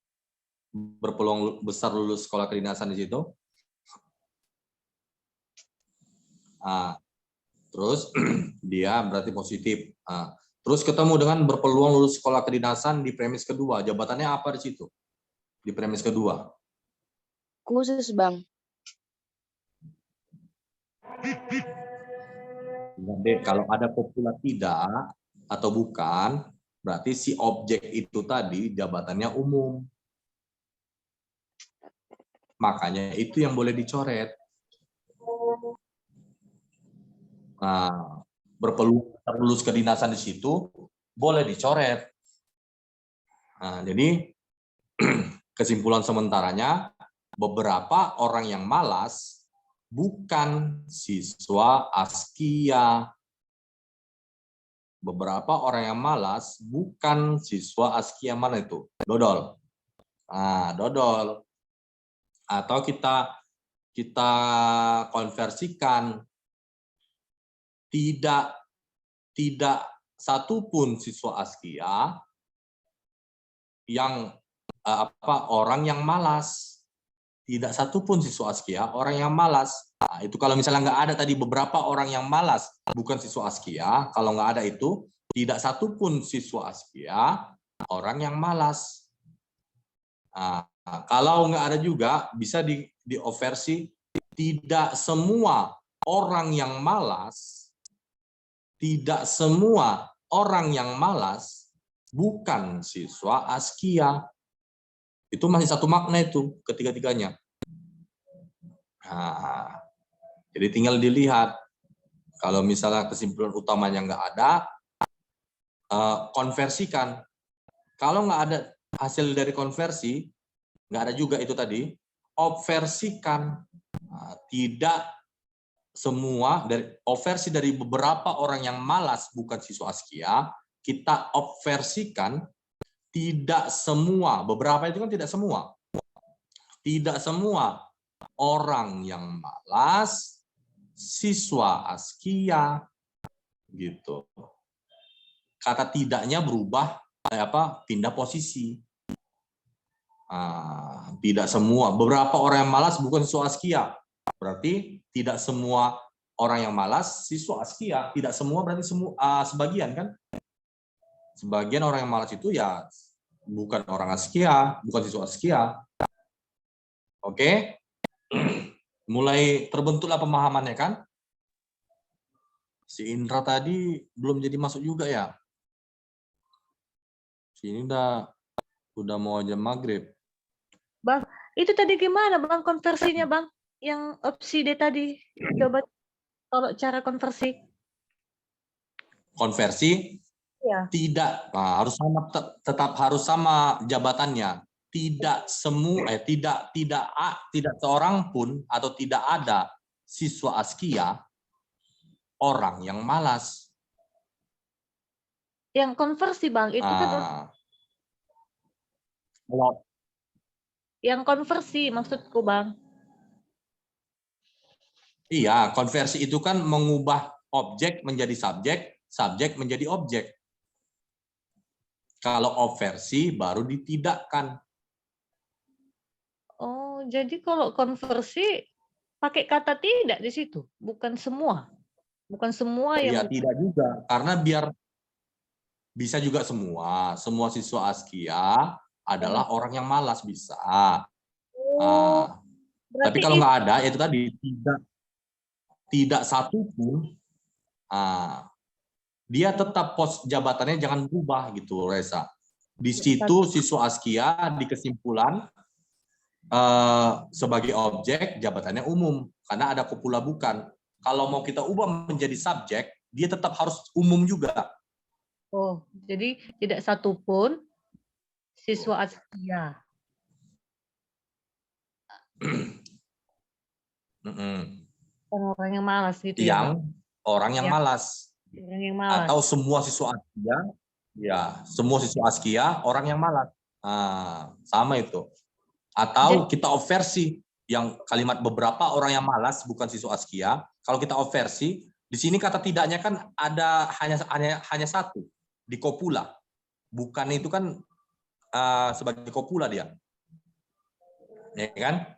Berpeluang besar lulus sekolah kedinasan di situ. Terus dia berarti positif. Terus ketemu dengan berpeluang lulus sekolah kedinasan di premis kedua. Jabatannya apa di situ? Di premis kedua. Khusus Bang. Kalau ada kopula tidak atau bukan, berarti si objek itu tadi jabatannya umum. Makanya itu yang boleh dicoret. Nah, berpeluang lulus kedinasan di situ boleh dicoret. Nah, jadi kesimpulan sementaranya beberapa orang yang malas bukan siswa Askia. Beberapa orang yang malas bukan siswa Askia. Mana itu? Dodol. Dodol. Atau kita konversikan, tidak satupun siswa Askia yang orang yang malas. Tidak satupun siswa Askia orang yang malas. Itu kalau misalnya nggak ada tadi beberapa orang yang malas bukan siswa Askia, kalau nggak ada itu tidak satupun siswa Askia orang yang malas. Kalau nggak ada juga bisa dioversi tidak semua orang yang malas, tidak semua orang yang malas bukan siswa Askia. Itu masih satu makna itu ketiga-tiganya. Jadi tinggal dilihat. Kalau misalnya kesimpulan utamanya nggak ada, konversikan. Kalau nggak ada hasil dari konversi, nggak ada juga itu tadi, obversikan. Tidak semua versi dari beberapa orang yang malas bukan siswa Askia, kita obversikan tidak semua, beberapa itu kan tidak semua. Tidak semua orang yang malas siswa Askia gitu. Kata tidaknya berubah pindah posisi. Tidak semua, beberapa orang yang malas bukan siswa Askia. Berarti tidak semua orang yang malas siswa Askia, tidak semua berarti sebagian kan? Sebagian orang yang malas itu ya bukan orang Askia, bukan siswa Askia. Oke? Mulai terbentuklah pemahamannya kan? Si Indra tadi belum jadi masuk juga ya? Sini udah mau jam maghrib. Bang, itu tadi gimana Bang konversinya Bang? Yang opsi D tadi, coba kalau cara konversi. Konversi Ya. tidak, harus sama, tetap harus sama jabatannya. Tidak semua, tidak seorang pun atau tidak ada siswa Askia orang yang malas. Yang konversi Bang itu kan yang konversi maksudku Bang. Iya, konversi itu kan mengubah objek menjadi subjek, subjek menjadi objek. Kalau obversi baru ditidakkan. Oh, jadi kalau konversi pakai kata tidak di situ, bukan semua. Bukan semua yang... Iya, tidak juga. Karena biar bisa juga semua siswa Askia adalah orang yang malas bisa. Tapi kalau nggak ada, itu tadi tidak satu pun, dia tetap jabatannya jangan berubah gitu, Reza. Di situ siswa Askia di kesimpulan sebagai objek jabatannya umum karena ada kopula bukan. Kalau mau kita ubah menjadi subjek, dia tetap harus umum juga. Oh, jadi tidak satu pun siswa Askia. Orang yang malas gitu ya. Orang yang malas. Orang yang malas. Atau semua siswa Askia, ya, semua siswa Askia orang yang malas. Sama itu. Atau kita obversi yang kalimat beberapa orang yang malas bukan siswa Askia. Kalau kita obversi, di sini kata tidaknya kan ada hanya satu di kopula. Bukan itu kan sebagai kopula dia. Ya kan?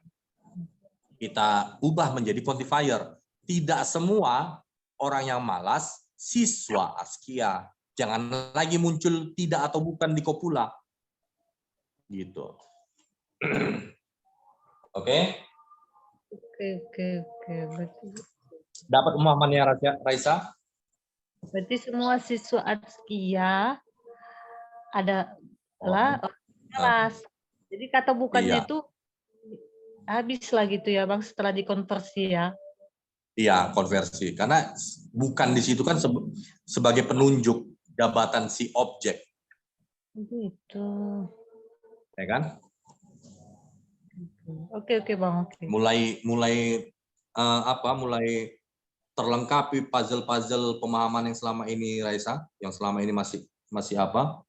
Kita ubah menjadi quantifier. Tidak semua orang yang malas siswa Askia. Jangan lagi muncul tidak atau bukan di kopula. Gitu. Oke? Oke. Dapat pemahamannya Raisa? Berarti semua siswa Askia adalah kelas. Jadi kata bukannya itu habis lah gitu ya Bang setelah dikonversi ya. Iya, konversi. Karena bukan di situ kan sebagai penunjuk jabatan si objek. Gitu. Ya kan? Oke Bang. Oke. Mulai terlengkapi puzzle pemahaman yang selama ini Raisa, yang selama ini masih apa?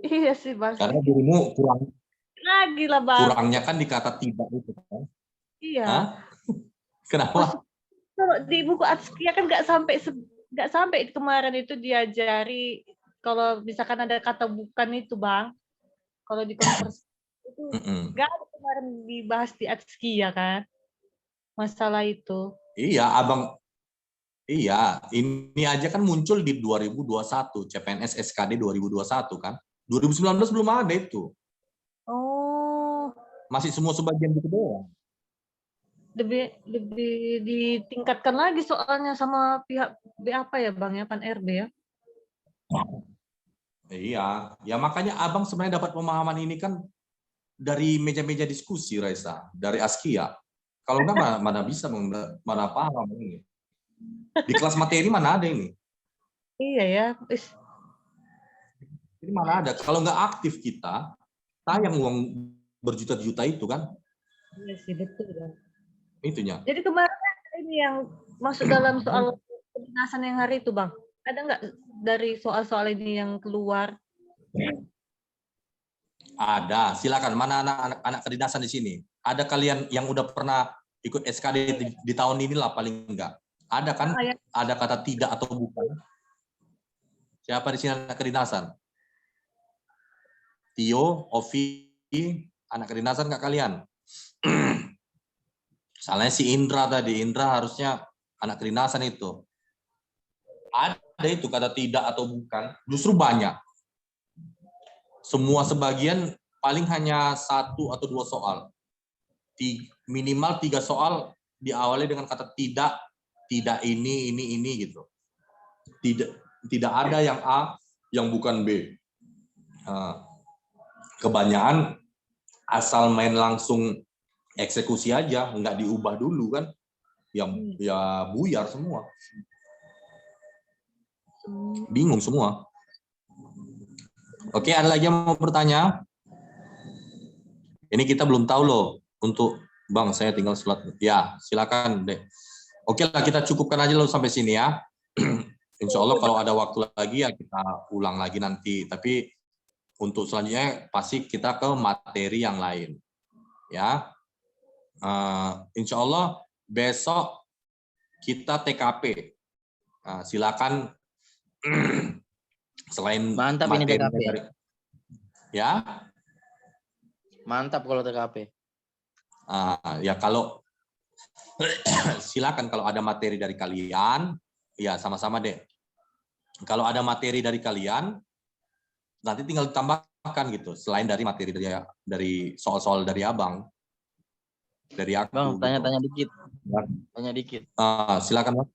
Iya sih Bang. Karena dirimu kurang lagi lah Bang. Kurangnya kan di kata tidak itu kan? Iya. Kenapa? Kalau di buku Askia kan nggak sampai kemarin itu diajari kalau misalkan ada kata bukan itu Bang. Kalau di konversi itu nggak ada kemarin dibahas di Askia kan? Masalah itu. Iya, Abang. Iya, ini aja kan muncul di 2021, CPNS SKD 2021 kan. 2019 belum ada itu. Oh. Masih semua sebagian gitu doang. Lebih ditingkatkan lagi soalnya sama pihak apa ya Bang ya, Pan RB ya. Iya, ya makanya Abang sebenarnya dapat pemahaman ini kan dari meja-meja diskusi Raisa, dari Askia. Kalau enggak mana bisa mana paham ini. Di kelas materi mana ada ini? Iya ya. Ini mana ada? Kalau nggak aktif kita, sayang uang berjuta-juta itu kan? Iya sih betul. Bang. Itunya. Jadi kemarin ini yang masuk dalam soal kedinasan yang hari itu, Bang? Ada nggak dari soal-soal ini yang keluar? Ada. Silakan. Mana anak-anak kedinasan di sini? Ada kalian yang udah pernah ikut SKD di tahun inilah paling enggak? Ada kan? Ada kata tidak atau bukan? Siapa di sini anak kedinasan? Tio, Ovi, anak kedinasan nggak kalian? Salahnya si Indra tadi. Indra harusnya anak kedinasan itu. Ada itu kata tidak atau bukan. Justru banyak. Semua sebagian paling hanya 1 atau 2 soal. Minimal 3 soal diawali dengan kata tidak ini gitu. Tidak ada yang A yang bukan B. Kebanyakan asal main langsung eksekusi aja, nggak diubah dulu kan, yang ya buyar semua, bingung semua. Oke, ada lagi yang mau bertanya? Ini kita belum tahu loh untuk Bang, saya tinggal slot. Ya, silakan deh. Oke lah, kita cukupkan aja loh sampai sini ya. Insya Allah kalau ada waktu lagi ya kita ulang lagi nanti. Tapi untuk selanjutnya pasti kita ke materi yang lain. Ya, Insya Allah besok kita TKP. Silakan. Selain mantap ini materi TKP. Ya, Mantap kalau TKP. Ya kalau silakan kalau ada materi dari kalian, ya sama-sama deh. Kalau ada materi dari kalian, nanti tinggal ditambahkan gitu. Selain dari materi dari soal-soal dari abang, dari aku. Bang, gitu. tanya-tanya dikit. Tanya dikit. Silakan bang.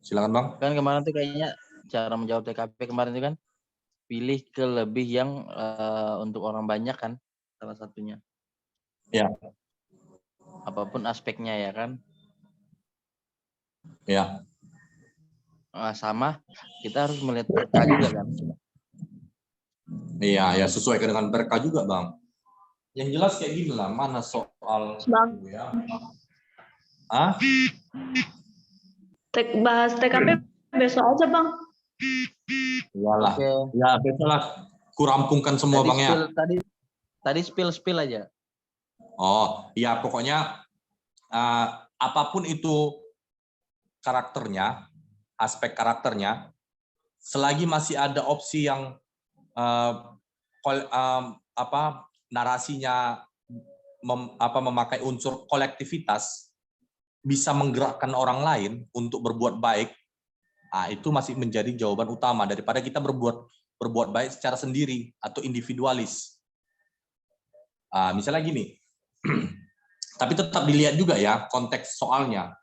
Silakan bang. Kan kemarin tuh kayaknya cara menjawab TKP kemarin itu kan pilih ke lebih yang untuk orang banyak kan salah satunya. Ya. Apapun aspeknya ya kan. Ya. Sama kita harus melihat berkah juga kan. Iya, ya sesuaikan dengan berkah juga bang. Yang jelas kayak gini lah, mana soal Bang. Ya. Bahas TKP besok aja bang. Iyalah. Oke. Ya besok lah. Kurampungkan semua Tadi bang ya. Tadi spill aja. Oh, ya pokoknya apapun itu karakternya, aspek karakternya, selagi masih ada opsi yang narasinya memakai unsur kolektivitas, bisa menggerakkan orang lain untuk berbuat baik, itu masih menjadi jawaban utama daripada kita berbuat baik secara sendiri atau individualis. Misalnya gini, tapi tetap dilihat juga ya konteks soalnya.